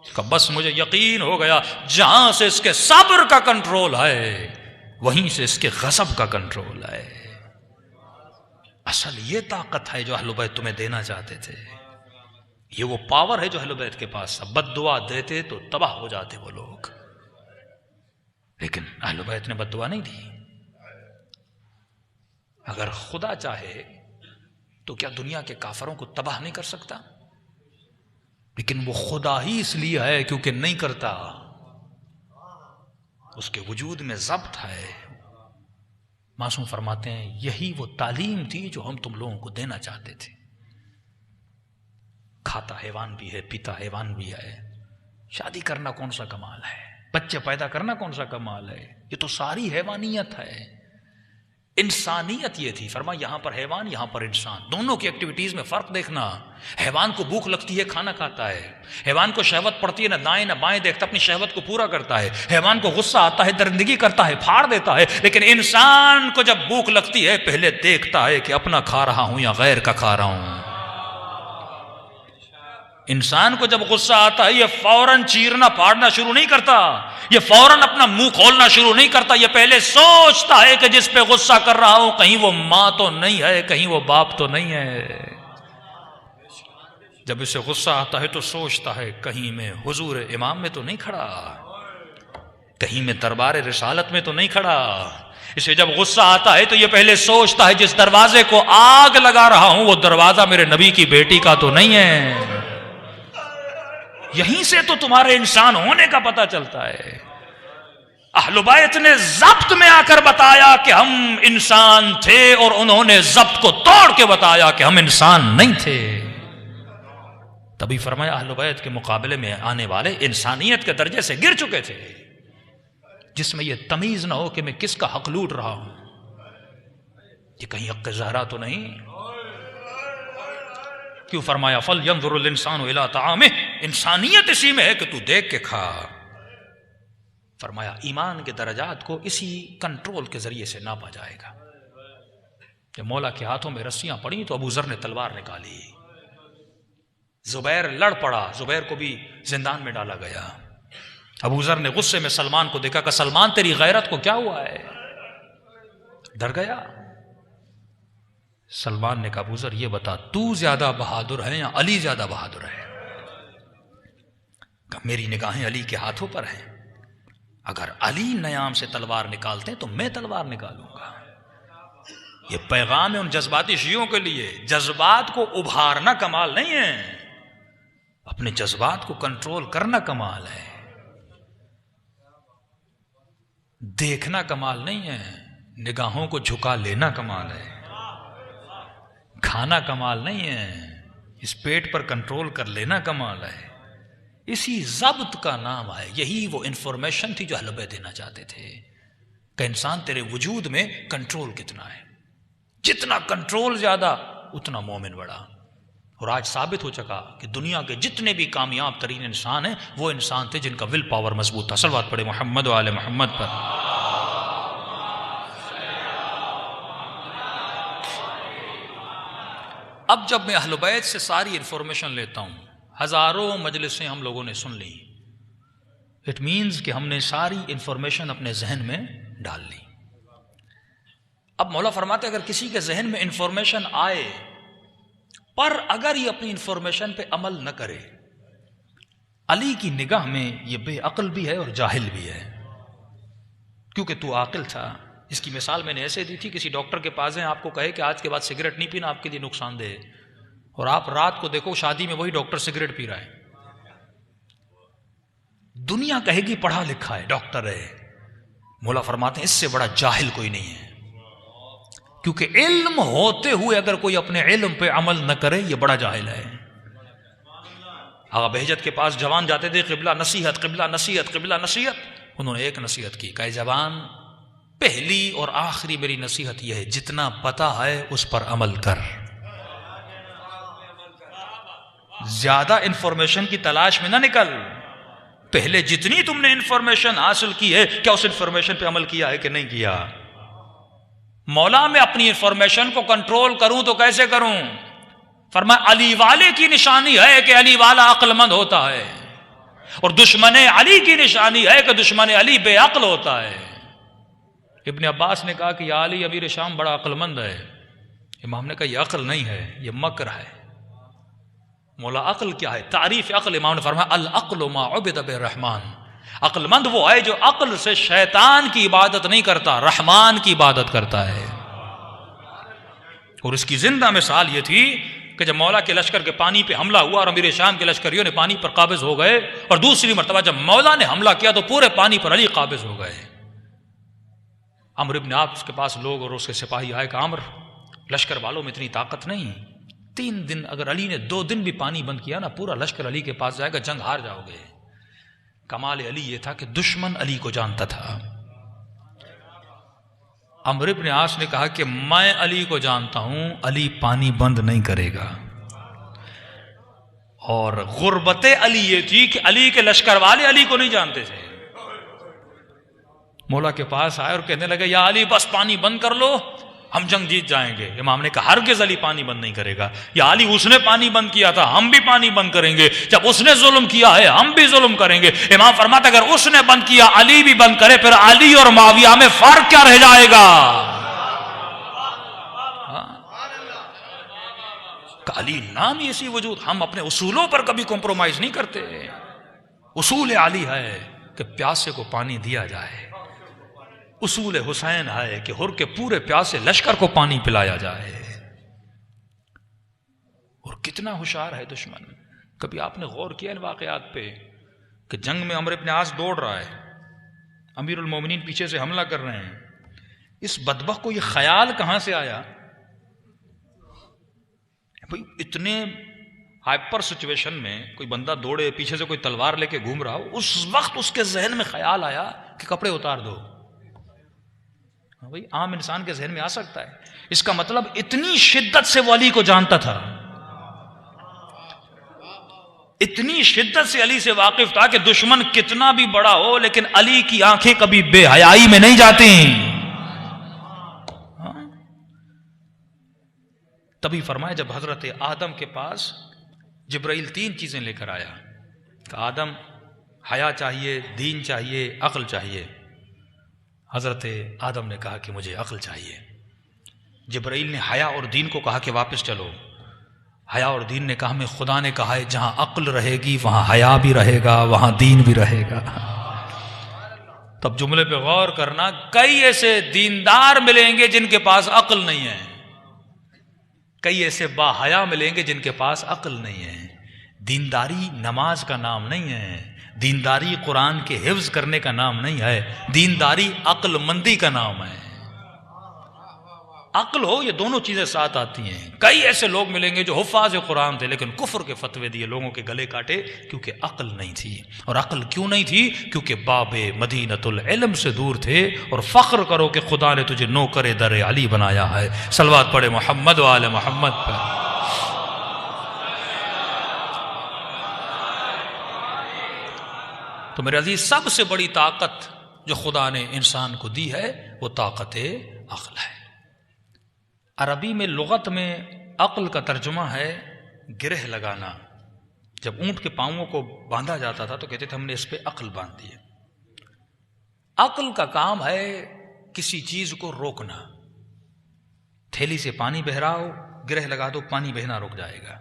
کہ بس مجھے یقین ہو گیا جہاں سے اس کے صبر کا کنٹرول ہے وہیں سے اس کے غضب کا کنٹرول ہے. اصل یہ طاقت ہے جو اہل بیت تمہیں دینا چاہتے تھے. یہ وہ پاور ہے جو اہل بیت کے پاس تھا. بد دعا دیتے تو تباہ ہو جاتے وہ لوگ، لیکن اہل بیت نے بد دعا نہیں دی. اگر خدا چاہے تو کیا دنیا کے کافروں کو تباہ نہیں کر سکتا؟ لیکن وہ خدا ہی اس لیے ہے کیونکہ نہیں کرتا. اس کے وجود میں ضبط ہے. معصوم فرماتے ہیں یہی وہ تعلیم تھی جو ہم تم لوگوں کو دینا چاہتے تھے. کھاتا حیوان بھی ہے، پیتا حیوان بھی ہے. شادی کرنا کون سا کمال ہے، بچے پیدا کرنا کون سا کمال ہے؟ یہ تو ساری حیوانیت ہے. انسانیت یہ تھی. فرمایا یہاں پر حیوان، یہاں پر انسان، دونوں کی ایکٹیویٹیز میں فرق دیکھنا. حیوان کو بھوک لگتی ہے کھانا کھاتا ہے، حیوان کو شہوت پڑتی ہے نہ دائیں نہ بائیں دیکھتا، اپنی شہوت کو پورا کرتا ہے. حیوان کو غصہ آتا ہے درندگی کرتا ہے، پھاڑ دیتا ہے. لیکن انسان کو جب بھوک لگتی ہے پہلے دیکھتا ہے کہ اپنا کھا رہا ہوں یا غیر کا کھا رہا ہوں. انسان کو جب غصہ آتا ہے یہ فوراً چیرنا پھاڑنا شروع نہیں کرتا، یہ فوراً اپنا منہ کھولنا شروع نہیں کرتا. یہ پہلے سوچتا ہے کہ جس پہ غصہ کر رہا ہوں کہیں وہ ماں تو نہیں ہے، کہیں وہ باپ تو نہیں ہے. جب اسے غصہ آتا ہے تو سوچتا ہے کہیں میں حضور امام میں تو نہیں کھڑا، کہیں میں دربار رسالت میں تو نہیں کھڑا. اسے جب غصہ آتا ہے تو یہ پہلے سوچتا ہے جس دروازے کو آگ لگا رہا ہوں وہ دروازہ میرے نبی کی بیٹی کا تو نہیں ہے. یہیں سے تو تمہارے انسان ہونے کا پتہ چلتا ہے. اہل بیت نے ضبط میں آ کر بتایا کہ ہم انسان تھے اور انہوں نے ضبط کو توڑ کے بتایا کہ ہم انسان نہیں تھے. تبھی فرمایا اہل بیت کے مقابلے میں آنے والے انسانیت کے درجے سے گر چکے تھے، جس میں یہ تمیز نہ ہو کہ میں کس کا حق لوٹ رہا ہوں. یہ کہیں حق زہرا تو نہیں؟ کیوں فرمایا فَلْيَنْظُرُ الْإِنسَانُ إِلَىٰ طَعَامِهِ، انسانیت اسی میں ہے کہ تو دیکھ کے کھا. فرمایا ایمان کے درجات کو اسی کنٹرول کے ذریعے سے ناپا جائے گا. جب مولا کے ہاتھوں میں رسیاں پڑیں تو ابو ذر نے تلوار نکالی، زبیر لڑ پڑا، زبیر کو بھی زندان میں ڈالا گیا. ابو ذر نے غصے میں سلمان کو دیکھا کہ سلمان تیری غیرت کو کیا ہوا ہے؟ ڈر گیا. سلمان نے کہا ابو ذر یہ بتا تو زیادہ بہادر ہے یا علی زیادہ بہادر ہے؟ کہ میری نگاہیں علی کے ہاتھوں پر ہیں. اگر علی نیام سے تلوار نکالتے تو میں تلوار نکالوں گا. یہ پیغام ہے ان جذباتی شیعوں کے لیے. جذبات کو ابھارنا کمال نہیں ہے، اپنے جذبات کو کنٹرول کرنا کمال ہے. دیکھنا کمال نہیں ہے، نگاہوں کو جھکا لینا کمال ہے. کھانا کمال نہیں ہے، اس پیٹ پر کنٹرول کر لینا کمال ہے. اسی ضبط کا نام ہے. یہی وہ انفارمیشن تھی جو اہل بیت دینا چاہتے تھے کہ انسان تیرے وجود میں کنٹرول کتنا ہے. جتنا کنٹرول زیادہ اتنا مومن بڑا. اور آج ثابت ہو چکا کہ دنیا کے جتنے بھی کامیاب ترین انسان ہیں وہ انسان تھے جن کا ول پاور مضبوط تھا. صلوات پڑھے محمد و آل محمد پر. اب جب میں اہل بیت سے ساری انفارمیشن لیتا ہوں، ہزاروں مجلسیں ہم لوگوں نے سن لی، اٹ مینز کہ ہم نے ساری انفارمیشن اپنے ذہن میں ڈال لی. اب مولا فرماتے اگر کسی کے ذہن میں انفارمیشن آئے پر اگر یہ اپنی انفارمیشن پہ عمل نہ کرے، علی کی نگاہ میں یہ بے عقل بھی ہے اور جاہل بھی ہے. کیونکہ تو عاقل تھا. اس کی مثال میں نے ایسے دی تھی، کسی ڈاکٹر کے پاس ہیں، آپ کو کہے کہ آج کے بعد سگریٹ نہیں پینا، آپ کے لیے نقصان دہ ہے، اور آپ رات کو دیکھو شادی میں وہی ڈاکٹر سگریٹ پی رہا ہے. دنیا کہے گی پڑھا لکھا ہے، ڈاکٹر ہے. مولا فرماتے ہیں اس سے بڑا جاہل کوئی نہیں ہے. کیونکہ علم ہوتے ہوئے اگر کوئی اپنے علم پہ عمل نہ کرے یہ بڑا جاہل ہے. آقا بہجت کے پاس جوان جاتے تھے، قبلہ نصیحت قبلہ نصیحت قبلہ نصیحت. انہوں نے ایک نصیحت کی، کہ جوان پہلی اور آخری میری نصیحت یہ ہے جتنا پتا ہے اس پر عمل کر. زیادہ انفارمیشن کی تلاش میں نہ نکل. پہلے جتنی تم نے انفارمیشن حاصل کی ہے کیا اس انفارمیشن پہ عمل کیا ہے کہ نہیں کیا؟ مولا میں اپنی انفارمیشن کو کنٹرول کروں تو کیسے کروں؟ فرمایا علی والے کی نشانی ہے کہ علی والا عقل مند ہوتا ہے، اور دشمن علی کی نشانی ہے کہ دشمن علی بے عقل ہوتا ہے. ابن عباس نے کہا کہ یا علی امیر شام بڑا عقل مند ہے. امام نے کہا یہ عقل نہیں ہے، یہ مکر ہے. مولا عقل کیا ہے؟ تعریف عقل امام نے فرمایا العقل ما عبد بالرحمن. عقل مند وہ ہے جو عقل سے شیطان کی عبادت نہیں کرتا، رحمان کی عبادت کرتا ہے. اور اس کی زندہ مثال یہ تھی کہ جب مولا کے لشکر کے پانی پہ حملہ ہوا اور امیر شام کے لشکریوں نے پانی پر قابض ہو گئے، اور دوسری مرتبہ جب مولا نے حملہ کیا تو پورے پانی پر علی قابض ہو گئے. عمرو ابن عاص کے پاس لوگ اور اس کے سپاہی آئے کہ عمرو لشکر والوں میں اتنی طاقت نہیں، 3 دن اگر علی نے 2 دن بھی پانی بند کیا نا پورا لشکر علی کے پاس جائے گا، جنگ ہار جاؤ گے. کمال علی یہ تھا کہ دشمن علی کو جانتا تھا. عمرو ابن عاص نے کہا کہ میں علی کو جانتا ہوں، علی پانی بند نہیں کرے گا. اور غربت علی یہ تھی کہ علی کے لشکر والے علی کو نہیں جانتے تھے. مولا کے پاس آئے اور کہنے لگے یا علی بس پانی بند کر لو، ہم جنگ جیت جائیں گے. امام نے کہا ہرگز علی پانی بند نہیں کرے گا. یا علی اس نے پانی بند کیا تھا، ہم بھی پانی بند کریں گے. جب اس نے ظلم کیا ہے ہم بھی ظلم کریں گے. امام فرماتا اگر اس نے بند کیا علی بھی بند کرے، پھر علی اور معاویہ میں فرق کیا رہ جائے گا؟ علی نام ہی اسی وجود. ہم اپنے اصولوں پر کبھی کمپرومائز نہیں کرتے. اصول علی ہے کہ پیاسے کو پانی دیا جائے. اصول حسین ہے کہ ہر کے پورے پیاسے لشکر کو پانی پلایا جائے. اور کتنا ہوشیار ہے دشمن. کبھی آپ نے غور کیا ان واقعات پہ کہ جنگ میں عمرو ابن عاص دوڑ رہا ہے، امیر المومنین پیچھے سے حملہ کر رہے ہیں. اس بدبخت کو یہ خیال کہاں سے آیا؟ بھئی اتنے ہائپر سچویشن میں کوئی بندہ دوڑے، پیچھے سے کوئی تلوار لے کے گھوم رہا ہو، اس وقت اس کے ذہن میں خیال آیا کہ کپڑے اتار دو. بھئی عام انسان کے ذہن میں آ سکتا ہے. اس کا مطلب اتنی شدت سے وہ علی کو جانتا تھا، اتنی شدت سے علی سے واقف تھا کہ دشمن کتنا بھی بڑا ہو لیکن علی کی آنکھیں کبھی بے حیائی میں نہیں جاتی. تبھی فرمایا جب حضرت آدم کے پاس جبرائیل 3 چیزیں لے کر آیا کہ آدم حیا چاہیے، دین چاہیے، عقل چاہیے. حضرت آدم نے کہا کہ مجھے عقل چاہیے. جبرائیل نے حیا اور دین کو کہا کہ واپس چلو. حیا اور دین نے کہا ہمیں خدا نے کہا ہے جہاں عقل رہے گی وہاں حیا بھی رہے گا، وہاں دین بھی رہے گا. تب جملے پہ غور کرنا، کئی ایسے دیندار ملیں گے جن کے پاس عقل نہیں ہے، کئی ایسے با حیا ملیں گے جن کے پاس عقل نہیں ہے. دینداری نماز کا نام نہیں ہے، دینداری قرآن کے حفظ کرنے کا نام نہیں ہے، دینداری عقل مندی کا نام ہے. عقل ہو، یہ دونوں چیزیں ساتھ آتی ہیں. کئی ایسے لوگ ملیں گے جو حفاظ قرآن تھے لیکن کفر کے فتوے دیے، لوگوں کے گلے کاٹے کیونکہ عقل نہیں تھی. اور عقل کیوں نہیں تھی؟ کیونکہ باب مدینۃ العلم سے دور تھے. اور فخر کرو کہ خدا نے تجھے نوکر در علی بنایا ہے. صلوات پڑھے محمد و آل محمد پر. تو میرے عزیز، سب سے بڑی طاقت جو خدا نے انسان کو دی ہے وہ طاقت عقل ہے. عربی میں، لغت میں عقل کا ترجمہ ہے گرہ لگانا. جب اونٹ کے پاؤں کو باندھا جاتا تھا تو کہتے تھے ہم نے اس پہ عقل باندھ دی ہے. عقل کا کام ہے کسی چیز کو روکنا. تھیلی سے پانی بہ رہا ہو، گرہ لگا دو، پانی بہنا رک جائے گا.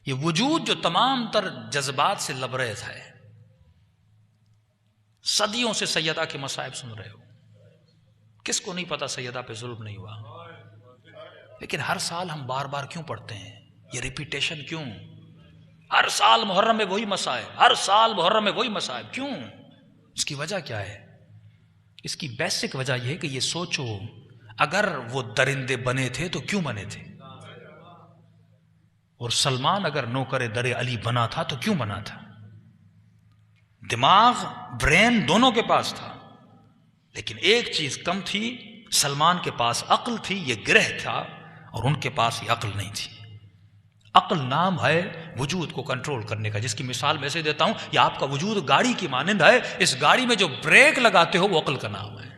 یہ وجود جو تمام تر جذبات سے لبریز ہے، صدیوں سے سیدہ کے مصائب سن رہے ہو. کس کو نہیں پتا سیدہ پہ ظلم نہیں ہوا؟ لیکن ہر سال ہم بار بار کیوں پڑھتے ہیں؟ یہ ریپیٹیشن کیوں؟ ہر سال محرم میں وہی مسائل، ہر سال محرم میں وہی مسائل، کیوں؟ اس کی وجہ کیا ہے؟ اس کی بیسک وجہ یہ ہے کہ یہ سوچو، اگر وہ درندے بنے تھے تو کیوں بنے تھے؟ اور سلمان اگر نوکر در علی بنا تھا تو کیوں بنا تھا؟ دماغ، برین دونوں کے پاس تھا، لیکن ایک چیز کم تھی. سلمان کے پاس عقل تھی، یہ گرہ تھا، اور ان کے پاس یہ عقل نہیں تھی. عقل نام ہے وجود کو کنٹرول کرنے کا. جس کی مثال میں ایسے دیتا ہوں، یہ آپ کا وجود گاڑی کی مانند ہے. اس گاڑی میں جو بریک لگاتے ہو وہ عقل کا نام ہے.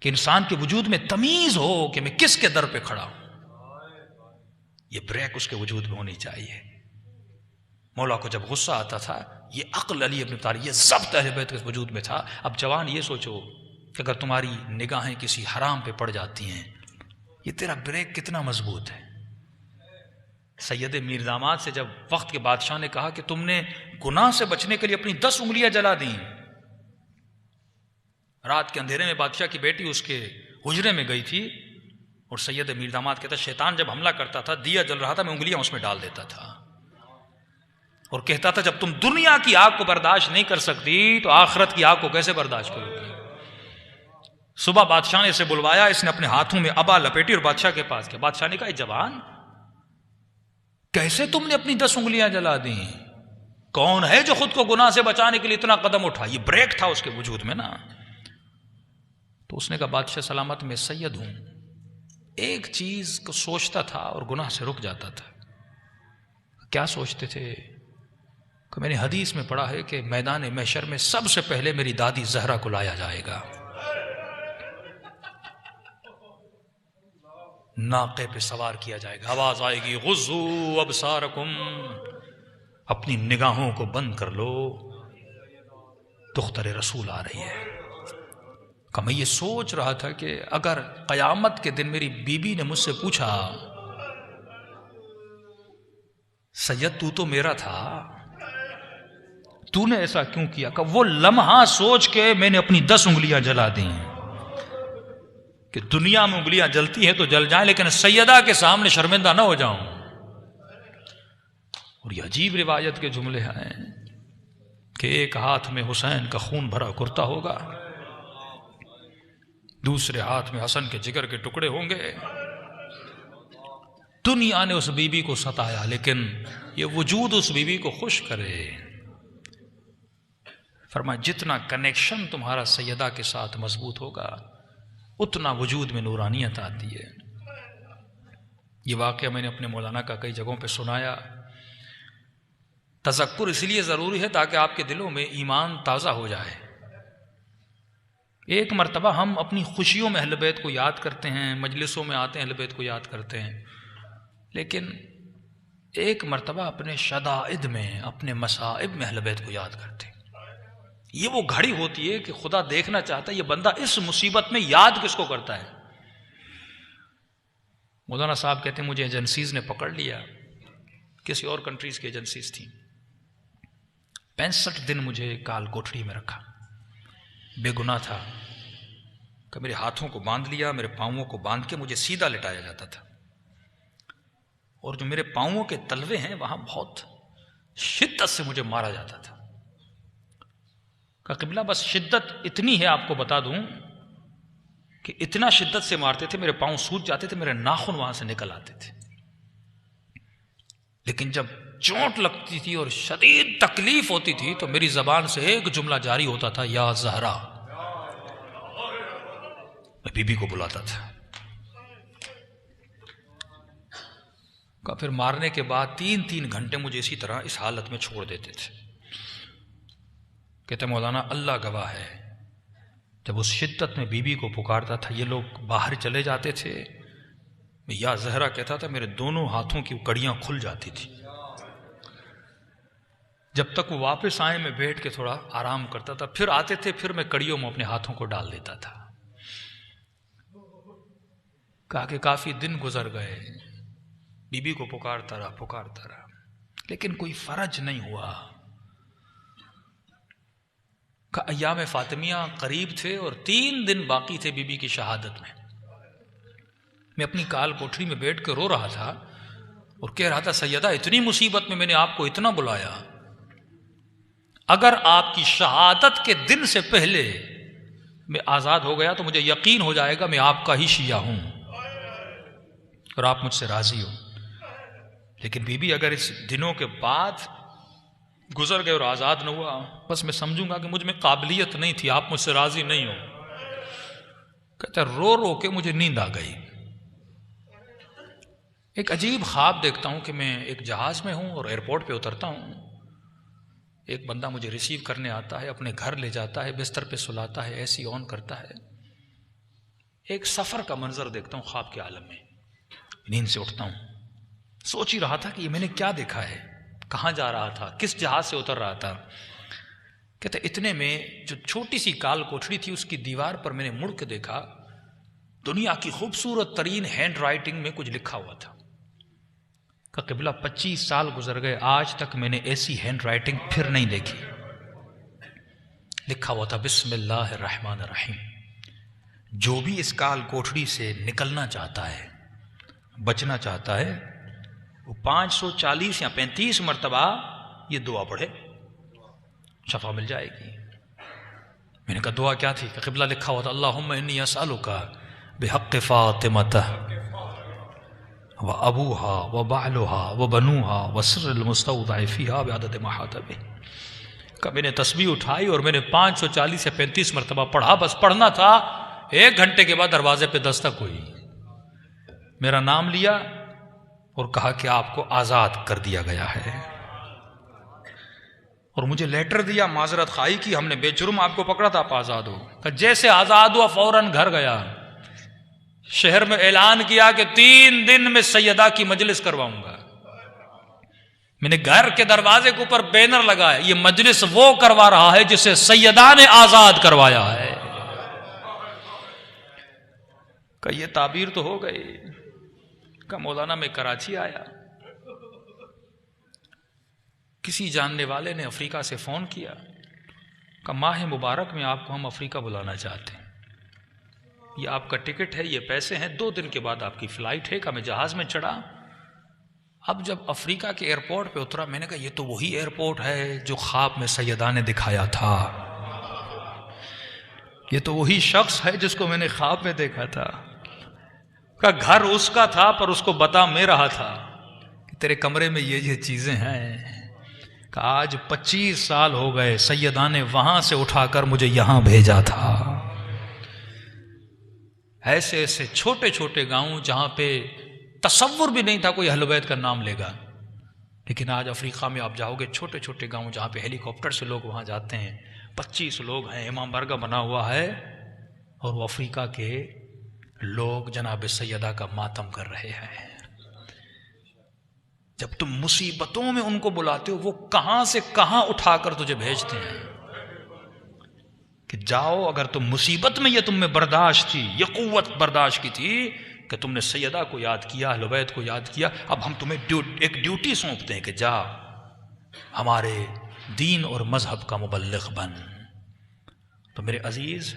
کہ انسان کے وجود میں تمیز ہو کہ میں کس کے در پہ کھڑا ہوں. یہ بریک اس کے وجود میں ہونی چاہیے. مولا کو جب غصہ آتا تھا، یہ عقل علی ابن طالب، یہ ضبط اہل بیت کے وجود میں تھا. اب جوان یہ سوچو کہ اگر تمہاری نگاہیں کسی حرام پہ پڑ جاتی ہیں، یہ تیرا بریک کتنا مضبوط ہے. سید میر داماد سے جب وقت کے بادشاہ نے کہا کہ تم نے گناہ سے بچنے کے لیے اپنی 10 انگلیاں جلا دیں. رات کے اندھیرے میں بادشاہ کی بیٹی اس کے حجرے میں گئی تھی، اور سید میر داماد کہتا شیطان جب حملہ کرتا تھا، دیا جل رہا تھا، میں انگلیاں اس میں ڈال دیتا تھا، اور کہتا تھا جب تم دنیا کی آگ کو برداشت نہیں کر سکتی تو آخرت کی آگ کو کیسے برداشت کرو گی. صبح بادشاہ نے اسے بلوایا، اس نے اپنے ہاتھوں میں ابا لپیٹی اور بادشاہ کے پاس گیا. بادشاہ نے کہا اے جوان، کیسے تم نے اپنی 10 انگلیاں جلا دیں؟ کون ہے جو خود کو گناہ سے بچانے کے لیے اتنا قدم اٹھا؟ یہ بریک تھا اس کے وجود میں نا. تو اس نے کہا بادشاہ سلامت، میں سید ہوں. ایک چیز کو سوچتا تھا اور گناہ سے رک جاتا تھا. کیا سوچتے تھے؟ کہ میں نے حدیث میں پڑھا ہے کہ میدان محشر میں سب سے پہلے میری دادی زہرا کو لایا جائے گا، ناقے پہ سوار کیا جائے گا، آواز آئے گی غضوا ابصارکم، اپنی نگاہوں کو بند کر لو، دختر رسول آ رہی ہے. کہ میں یہ سوچ رہا تھا کہ اگر قیامت کے دن میری بیوی نے مجھ سے پوچھا سید تو میرا تھا، تو نے ایسا کیوں کیا؟ کہ وہ لمحہ سوچ کے میں نے اپنی 10 انگلیاں جلا دیں. کہ دنیا میں انگلیاں جلتی ہیں تو جل جائیں، لیکن سیدہ کے سامنے شرمندہ نہ ہو جاؤں. اور یہ عجیب روایت کے جملے ہیں کہ ایک ہاتھ میں حسین کا خون بھرا کرتا ہوگا، دوسرے ہاتھ میں حسن کے جگر کے ٹکڑے ہوں گے. دنیا نے اس بی بی کو ستایا، لیکن یہ وجود اس بی بی کو خوش کرے. فرمایا جتنا کنیکشن تمہارا سیدہ کے ساتھ مضبوط ہوگا اتنا وجود میں نورانیت آتی ہے. یہ واقعہ میں نے اپنے مولانا کا کئی جگہوں پہ سنایا. تذکر اس لیے ضروری ہے تاکہ آپ کے دلوں میں ایمان تازہ ہو جائے. ایک مرتبہ ہم اپنی خوشیوں میں اہل بیت کو یاد کرتے ہیں، مجلسوں میں آتے ہیں اہل بیت کو یاد کرتے ہیں، لیکن ایک مرتبہ اپنے شدائد میں، اپنے مصائب میں اہل بیت کو یاد کرتے ہیں. یہ وہ گھڑی ہوتی ہے کہ خدا دیکھنا چاہتا ہے یہ بندہ اس مصیبت میں یاد کس کو کرتا ہے. مولانا صاحب کہتے ہیں مجھے ایجنسیز نے پکڑ لیا، کسی اور کنٹریز کی ایجنسیز تھیں، 65 دن مجھے کال کوٹڑی میں رکھا. بے گناہ تھا کہ میرے ہاتھوں کو باندھ لیا، میرے پاؤں کو باندھ کے مجھے سیدھا لٹایا جاتا تھا، اور جو میرے پاؤں کے تلوے ہیں وہاں بہت شدت سے مجھے مارا جاتا تھا. کہ قبلہ بس شدت اتنی ہے آپ کو بتا دوں کہ اتنا شدت سے مارتے تھے، میرے پاؤں سوج جاتے تھے، میرے ناخن وہاں سے نکل آتے تھے. لیکن جب چوٹ لگتی تھی اور شدید تکلیف ہوتی تھی تو میری زبان سے ایک جملہ جاری ہوتا تھا، یا زہرا. میں بی بی کو بلاتا تھا. پھر مارنے کے بعد 3 گھنٹے مجھے اسی طرح اس حالت میں چھوڑ دیتے تھے. کہتے مولانا اللہ گواہ ہے، جب اس شدت میں بی بی کو پکارتا تھا، یہ لوگ باہر چلے جاتے تھے، میں یا زہرا کہتا تھا، میرے دونوں ہاتھوں کی کڑیاں کھل جاتی تھی. جب تک وہ واپس آئے میں بیٹھ کے تھوڑا آرام کرتا تھا، پھر آتے تھے، پھر میں کڑیوں میں اپنے ہاتھوں کو ڈال دیتا تھا. کہا کہ کافی دن گزر گئے، بی بی کو پکارتا رہا لیکن کوئی فرج نہیں ہوا. کہ ایام فاطمیہ قریب تھے اور 3 دن باقی تھے بی بی کی شہادت میں. میں اپنی کال کوٹری میں بیٹھ کے رو رہا تھا اور کہہ رہا تھا، سیدہ اتنی مصیبت میں نے آپ کو اتنا بلایا، اگر آپ کی شہادت کے دن سے پہلے میں آزاد ہو گیا تو مجھے یقین ہو جائے گا میں آپ کا ہی شیعہ ہوں اور آپ مجھ سے راضی ہو. لیکن بی بی اگر اس دنوں کے بعد گزر گئے اور آزاد نہ ہوا، بس میں سمجھوں گا کہ مجھ میں قابلیت نہیں تھی، آپ مجھ سے راضی نہیں ہو. کہتا رو رو کے مجھے نیند آ گئی. ایک عجیب خواب دیکھتا ہوں کہ میں ایک جہاز میں ہوں اور ایئرپورٹ پہ اترتا ہوں، ایک بندہ مجھے ریسیو کرنے آتا ہے، اپنے گھر لے جاتا ہے، بستر پہ سلاتا ہے، اے سی آن کرتا ہے. ایک سفر کا منظر دیکھتا ہوں خواب کے عالم میں. نیند سے اٹھتا ہوں، سوچ ہی رہا تھا کہ یہ میں نے کیا دیکھا ہے، کہاں جا رہا تھا، کس جہاز سے اتر رہا تھا. کہتے اتنے میں جو چھوٹی سی کال کوٹڑی تھی اس کی دیوار پر میں نے مڑ کے دیکھا، دنیا کی خوبصورت ترین ہینڈ رائٹنگ میں کچھ لکھا ہوا تھا. کہ قبلہ 25 سال گزر گئے، آج تک میں نے ایسی ہینڈ رائٹنگ پھر نہیں دیکھی. لکھا ہوا تھا، بسم اللہ الرحمن الرحیم. جو بھی اس کال کوٹڑی سے نکلنا چاہتا ہے، بچنا چاہتا ہے، وہ 540 یا 35 مرتبہ یہ دعا پڑھے، شفا مل جائے گی. میں نے کہا دعا کیا تھی؟ کہ قبلہ لکھا ہوا تھا، اللہم انی اسألک بحق فاطمہ وابوها وبعلها وبنوها وسر المستودع فیہا بعدد ما حاط بہ. کہ میں نے تسبیح اٹھائی اور میں نے 540 یا 35 مرتبہ پڑھا. بس پڑھنا تھا، 1 گھنٹے کے بعد دروازے پہ دستک ہوئی. میرا نام لیا اور کہا کہ آپ کو آزاد کر دیا گیا ہے، اور مجھے لیٹر دیا، معذرت خواہی کی، ہم نے بے جرم آپ کو پکڑا تھا، آپ آزاد ہو. کہ جیسے آزاد ہوا فوراً گھر گیا، شہر میں اعلان کیا کہ 3 دن میں سیدہ کی مجلس کرواؤں گا. میں نے گھر کے دروازے کے اوپر بینر لگایا، یہ مجلس وہ کروا رہا ہے جسے سیدہ نے آزاد کروایا ہے. کہ یہ تعبیر تو ہو گئی. کہ مولانا میں کراچی آیا، کسی جاننے والے نے افریقہ سے فون کیا کہ ماہ مبارک میں آپ کو ہم افریقہ بلانا چاہتے ہیں، یہ آپ کا ٹکٹ ہے، یہ پیسے ہیں، 2 دن کے بعد آپ کی فلائٹ ہے. کہ میں جہاز میں چڑھا. اب جب افریقہ کے ایئرپورٹ پہ اترا، میں نے کہا یہ تو وہی ایئرپورٹ ہے جو خواب میں سیدہ نے دکھایا تھا، یہ تو وہی شخص ہے جس کو میں نے خواب میں دیکھا تھا. کہ گھر اس کا تھا پر اس کو بتا میں رہا تھا کہ تیرے کمرے میں یہ چیزیں ہیں. کہ آج 25 سال ہو گئے، سیدہ نے وہاں سے اٹھا کر مجھے یہاں بھیجا تھا. ایسے ایسے چھوٹے چھوٹے گاؤں جہاں پہ تصور بھی نہیں تھا کوئی اہل بیت کا نام لے گا، لیکن آج افریقہ میں آپ جاؤ گے، چھوٹے چھوٹے گاؤں جہاں پہ ہیلی کاپٹر سے لوگ وہاں جاتے ہیں، 25 لوگ ہیں، امام بارگاہ بنا ہوا ہے، اور وہ افریقہ کے لوگ جناب سیدہ کا ماتم کر رہے ہیں. جب تم مصیبتوں میں ان کو بلاتے ہو، وہ کہاں سے کہاں اٹھا کر تجھے بھیجتے ہیں. جاؤ، اگر تم مصیبت میں یہ تم میں برداشت تھی، یہ قوت برداشت کی تھی کہ تم نے سیدہ کو یاد کیا، اہل بیت کو یاد کیا، اب ہم تمہیں ایک ڈیوٹی سونپتے ہیں کہ جا ہمارے دین اور مذہب کا مبلغ بن۔ تو میرے عزیز،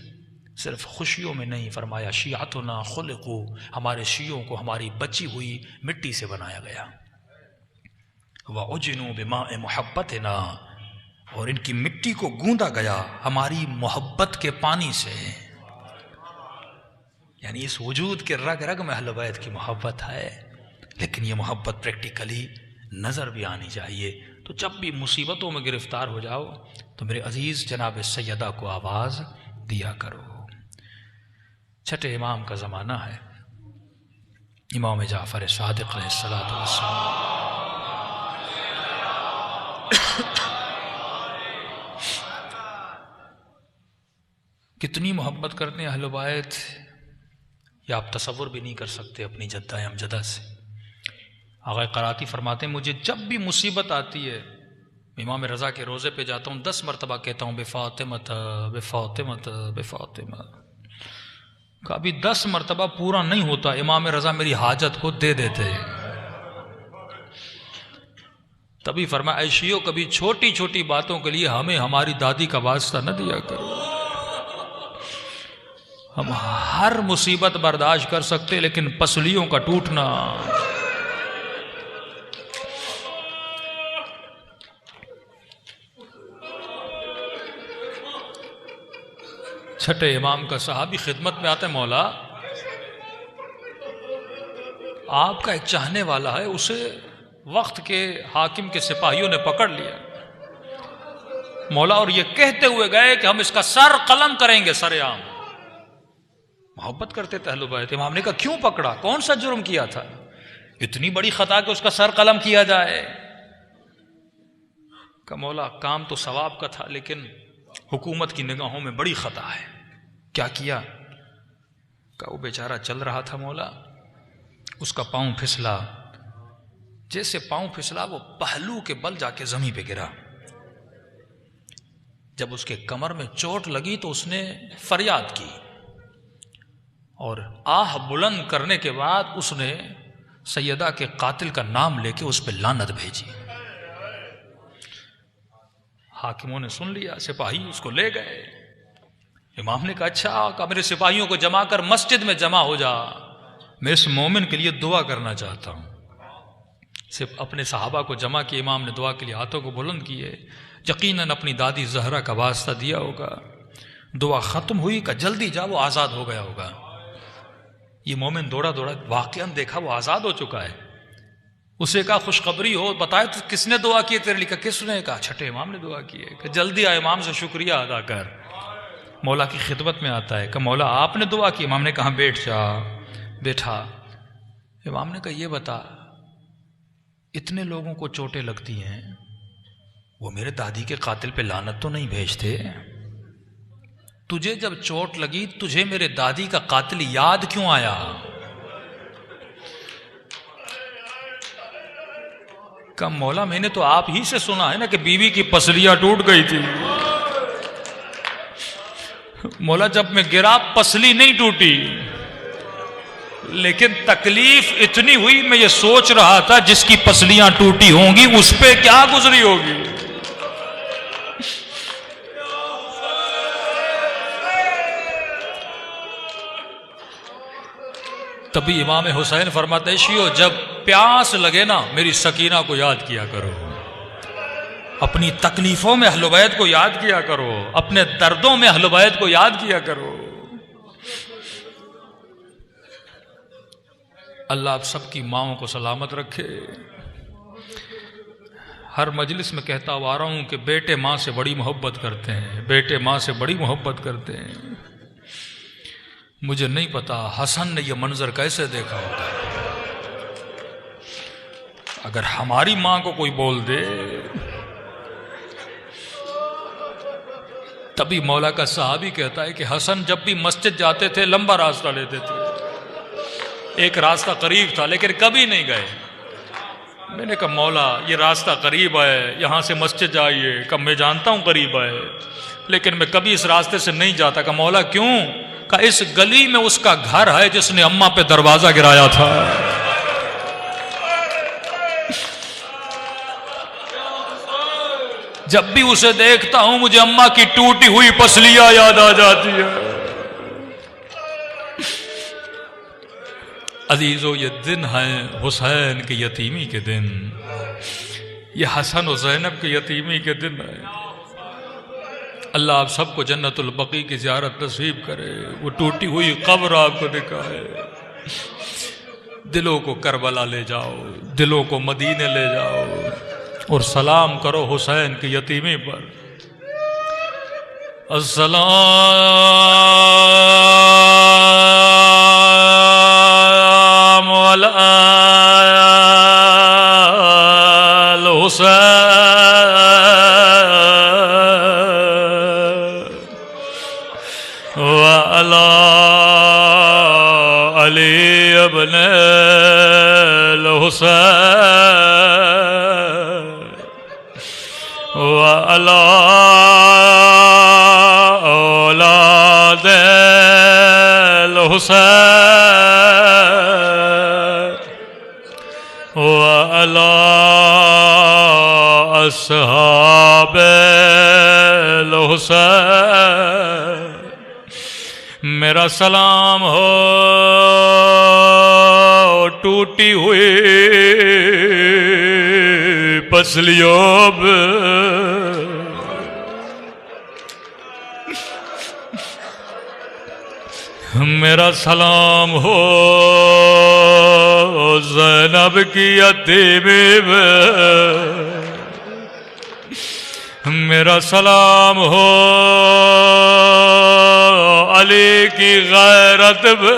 صرف خوشیوں میں نہیں، فرمایا شیعتنا خلقو، ہمارے شیعوں کو ہماری بچی ہوئی مٹی سے بنایا گیا، وَعُجِنُوا بِمَاءِ مُحَبَّتِنَا، اور ان کی مٹی کو گوندا گیا ہماری محبت کے پانی سے۔ یعنی اس وجود کے رگ رگ میں اہل بیت کی محبت ہے، لیکن یہ محبت پریکٹیکلی نظر بھی آنی چاہیے۔ تو جب بھی مصیبتوں میں گرفتار ہو جاؤ تو میرے عزیز جناب سیدہ کو آواز دیا کرو۔ چھٹے امام کا زمانہ ہے، امام جعفر صادق علیہ الصلوۃ والسلام۔ کتنی محبت کرتے ہیں اہل بیت، یا آپ تصور بھی نہیں کر سکتے اپنی جدہ امجدہ سے۔ آقا قراتی فرماتے ہیں مجھے جب بھی مصیبت آتی ہے، امام رضا کے روزے پہ جاتا ہوں، 10 مرتبہ کہتا ہوں بے فاطمہ بے فاطمہ بے فاطمہ۔ کبھی 10 مرتبہ پورا نہیں ہوتا، امام رضا میری حاجت کو دے دیتے۔ تبھی فرمایا اے شیعو، کبھی چھوٹی چھوٹی باتوں کے لیے ہمیں ہماری دادی کا واسطہ نہ دیا کرو۔ ہم ہر مصیبت برداشت کر سکتے، لیکن پسلیوں کا ٹوٹنا، چھٹے امام کا صحابی خدمت میں آتا ہے، مولا آپ کا ایک چاہنے والا ہے، اسے وقت کے حاکم کے سپاہیوں نے پکڑ لیا مولا، اور یہ کہتے ہوئے گئے کہ ہم اس کا سر قلم کریں گے، سر عام۔ محبت کرتے تھے اہل بیت۔ امام نے کہا کیوں پکڑا، کون سا جرم کیا تھا، اتنی بڑی خطا کہ اس کا سر قلم کیا جائے؟ کہ مولا کام تو ثواب کا تھا، لیکن حکومت کی نگاہوں میں بڑی خطا ہے۔ کیا کیا؟ کہ وہ بیچارہ چل رہا تھا مولا، اس کا پاؤں پھسلا، جیسے پاؤں پھسلا وہ پہلو کے بل جا کے زمین پہ گرا۔ جب اس کے کمر میں چوٹ لگی تو اس نے فریاد کی، اور آہ بلند کرنے کے بعد اس نے سیدہ کے قاتل کا نام لے کے اس پہ لعنت بھیجی۔ حاکموں نے سن لیا، سپاہی اس کو لے گئے۔ امام نے کہا اچھا، کہ میرے سپاہیوں کو جمع کر مسجد میں جمع ہو جا، میں اس مومن کے لیے دعا کرنا چاہتا ہوں۔ صرف اپنے صحابہ کو جمع کیے، امام نے دعا کے لیے ہاتھوں کو بلند کیے، یقیناً اپنی دادی زہرا کا واسطہ دیا ہوگا۔ دعا ختم ہوئی کہ جلدی جا، وہ آزاد ہو گیا ہوگا۔ یہ مومن دوڑا دوڑا واقعاً دیکھا وہ آزاد ہو چکا ہے۔ اسے کہا خوشخبری ہو، بتائے تو کس نے دعا کی تیرے لیے؟ کس نے؟ کہا چھٹے امام نے دعا کی ہے۔ کہ جلدی آ، امام سے شکریہ ادا کر۔ مولا کی خدمت میں آتا ہے کہ مولا آپ نے دعا کی؟ امام نے کہا بیٹھ جا۔ بیٹھا۔ امام نے کہا یہ بتا، اتنے لوگوں کو چوٹیں لگتی ہیں، وہ میرے دادی کے قاتل پہ لعنت تو نہیں بھیجتے؟ تجھے جب چوٹ لگی تجھے میرے دادی کا قاتل یاد کیوں آیا؟ کہ مولا میں نے تو آپ ہی سے سنا ہے نا کہ بیوی کی پسلیاں ٹوٹ گئی تھی۔ مولا جب میں گرا پسلی نہیں ٹوٹی، لیکن تکلیف اتنی ہوئی، میں یہ سوچ رہا تھا جس کی پسلیاں ٹوٹی ہوں گی اس پہ کیا گزری ہوگی۔ تبھی امام حسین فرماتے شیعو جب پیاس لگے نا میری سکینہ کو یاد کیا کرو، اپنی تکلیفوں میں اہل بیت کو یاد کیا کرو، اپنے دردوں میں اہل بیت کو یاد کیا کرو۔ اللہ آپ سب کی ماؤں کو سلامت رکھے۔ ہر مجلس میں کہتا ہوا رہا ہوں کہ بیٹے ماں سے بڑی محبت کرتے ہیں، بیٹے ماں سے بڑی محبت کرتے ہیں۔ مجھے نہیں پتا حسن نے یہ منظر کیسے دیکھا ہوگا۔ اگر ہماری ماں کو کوئی بول دے، تبھی مولا کا صحابی کہتا ہے کہ حسن جب بھی مسجد جاتے تھے لمبا راستہ لیتے تھے، ایک راستہ قریب تھا لیکن کبھی نہیں گئے۔ میں نے کہا مولا یہ راستہ قریب ہے، یہاں سے مسجد جائیے۔ کب میں جانتا ہوں قریب ہے، لیکن میں کبھی اس راستے سے نہیں جاتا. کہ مولا کیوں؟ کہ اس گلی میں اس کا گھر ہے جس نے اماں پہ دروازہ گرایا تھا. جب بھی اسے دیکھتا ہوں مجھے اماں کی ٹوٹی ہوئی پسلیاں یاد آ جاتی ہے. عزیزو یہ دن ہے حسین کے یتیمی کے دن، یہ حسن و زینب کے یتیمی کے دن ہے. اللہ آپ سب کو جنت البقیع کی زیارت نصیب کرے، وہ ٹوٹی ہوئی قبر آپ کو دکھائے. دلوں کو کربلا لے جاؤ، دلوں کو مدینے لے جاؤ اور سلام کرو حسین کی یتیمی پر. السلام علی الحسین وعلی علی ابن الحسین وعلی اولاد الحسین وعلی اصحاب الحسین. میرا سلام ہو ٹوٹی ہوئی پسلیوں پہ. میرا سلام ہو زینب کی یتیمی پہ. میرا سلام ہو علی کی غیرت پہ.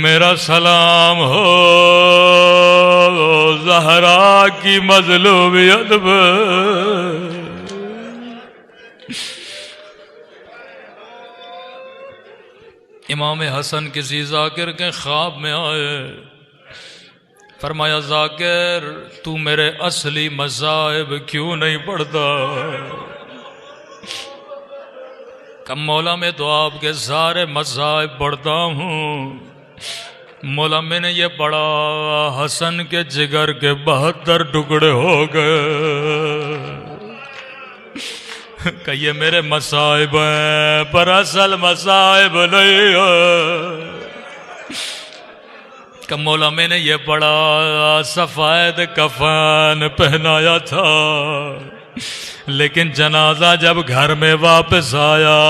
میرا سلام ہو زہرا کی مظلومیت پہ. امام حسن کسی ذاکر کے خواب میں آئے، فرمایا ذاکر تو میرے اصلی مذاہب کیوں نہیں پڑھتا؟ کہ مولا میں تو آپ کے سارے مذاہب پڑھتا ہوں. مولا میں نے یہ پڑھا حسن کے جگر کے 72 ٹکڑے ہو گئے. کہ یہ میرے مصائب ہیں پر اصل مصائب نہیں ہے. کہ مولا میں نے یہ پڑھا سفید کفن پہنایا تھا، لیکن جنازہ جب گھر میں واپس آیا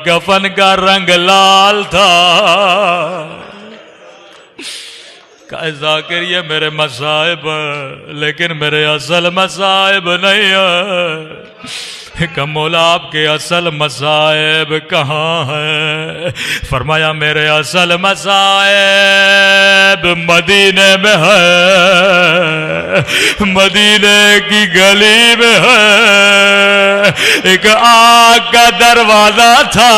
کفن کا رنگ لال تھا. کہ ذاکر یہ میرے مصائب ہیں لیکن میرے اصل مصائب نہیں ہیں. کہ مولا آپ کے اصل مصائب کہاں ہیں؟ فرمایا میرے اصل مصائب مدینے میں ہے، مدینے کی گلی میں ہے. ایک آگ کا دروازہ تھا،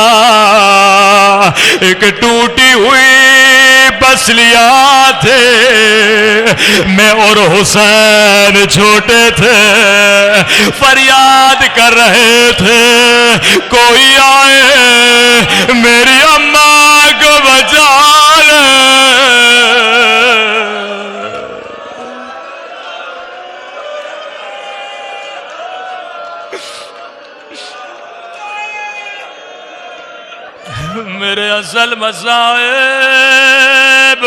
ایک ٹوٹی ہوئی پسلیاں تھے. میں اور حسین چھوٹے تھے، فریاد کر رہے تھے کوئی آئے میری اماں کو بچا لے. میرے اصل مصائب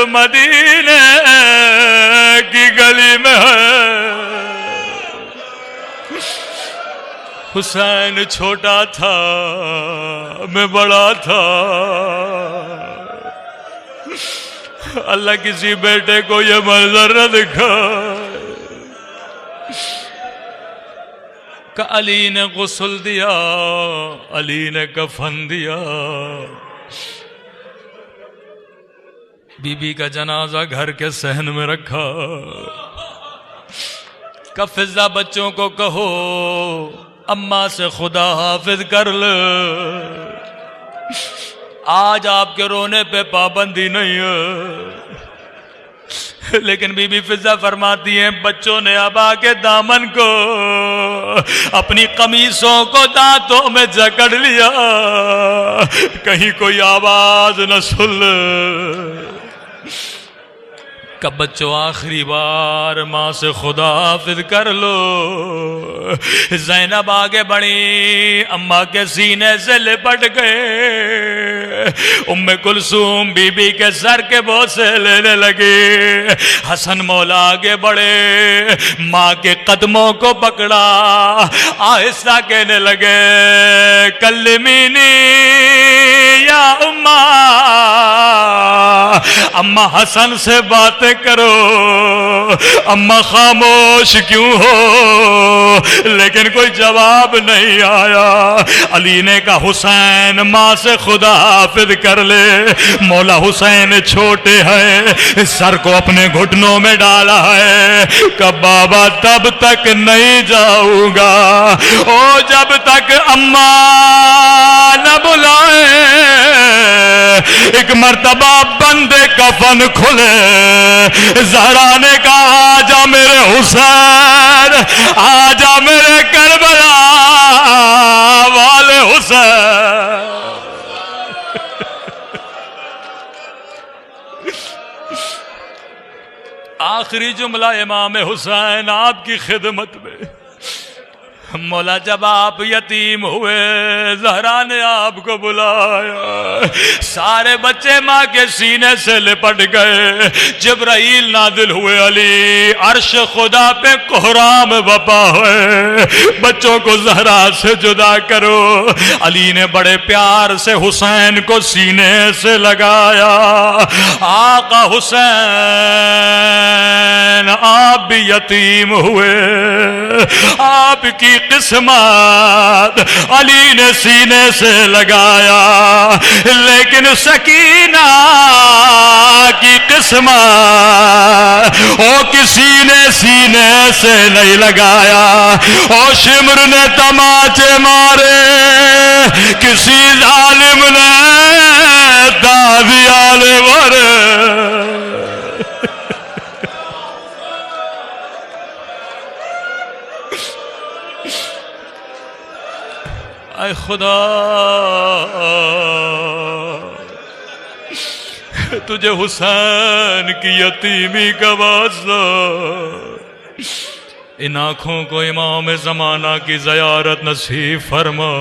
مدینے کی گلی میں ہے. حسین چھوٹا تھا میں بڑا تھا. اللہ کسی بیٹے کو یہ منظر نہ دکھا. کہ علی نے غسل دیا، علی نے کفن دیا. بی بی کا جنازہ گھر کے صحن میں رکھا. کہ فضا بچوں کو کہو اماں سے خدا حافظ کر لے. آج آپ کے رونے پہ پابندی نہیں ہے، لیکن بی بی فضہ فرماتی ہیں بچوں نے ابا کے دامن کو اپنی قمیصوں کو دانتوں میں جکڑ لیا کہیں کوئی آواز نہ سن کب بچوں آخری بار ماں سے خدا حافظ کر لو. زینب آگے بڑھی اماں کے سینے سے لپٹ گئے. ام کلثوم بی بی کے سر کے بوسے لینے لگے. حسن مولا آگے بڑھے ماں کے قدموں کو پکڑا آہستہ کہنے لگے کلمینی یا اماں اماں حسن سے باتیں کرو اماں خاموش کیوں ہو لیکن کوئی جواب نہیں آیا. علی نے کہا حسین ماں سے خدا حافظ کر لے. مولا حسین چھوٹے ہیں سر کو اپنے گھٹنوں میں ڈالا ہے کہ بابا تب تک نہیں جاؤں گا او جب تک اماں نہ بلائے. ایک مرتبہ بندے کفن کھلے زہرا نے کہا آجا میرے حسین آجا میرے کربلا والے حسین. آخری جملہ امام حسین آپ کی خدمت میں. مولا جب آپ یتیم ہوئے زہرا نے آپ کو بلایا سارے بچے ماں کے سینے سے لپٹ گئے. جبرائیل نازل ہوئے علی عرش خدا پہ کوہرام بپا ہوئے بچوں کو زہرا سے جدا کرو. علی نے بڑے پیار سے حسین کو سینے سے لگایا. آقا حسین آپ بھی یتیم ہوئے آپ کی قسمت علی نے سینے سے لگایا لیکن سکینہ کی قسمت او کسی نے سینے سے نہیں لگایا. او شمر نے تماچے مارے کسی ظالم نے تازیالے مارے. اے خدا تجھے حسین کی یتیمی کا واسطہ ان آنکھوں کو امام زمانہ کی زیارت نصیب فرما.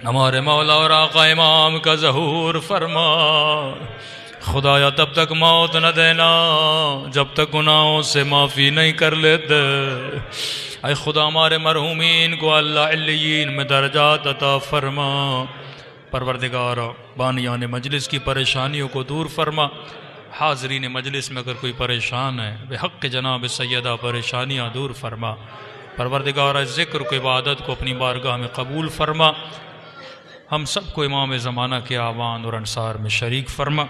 ہمارے مولا اور آقا امام کا ظہور فرما. خدایا تب تک موت نہ دینا جب تک گناہوں سے معافی نہیں کر لیتے. اے خدا ہمارے مرحومین کو اللہ علیین میں درجات عطا فرما. پروردگار بانیان مجلس کی پریشانیوں کو دور فرما. حاضرین مجلس میں اگر کوئی پریشان ہے بحق جناب سیدہ پریشانیاں دور فرما. پروردگار ذکر کو عبادت کو اپنی بارگاہ میں قبول فرما. ہم سب کو امام زمانہ کے آوان اور انصار میں شریک فرما.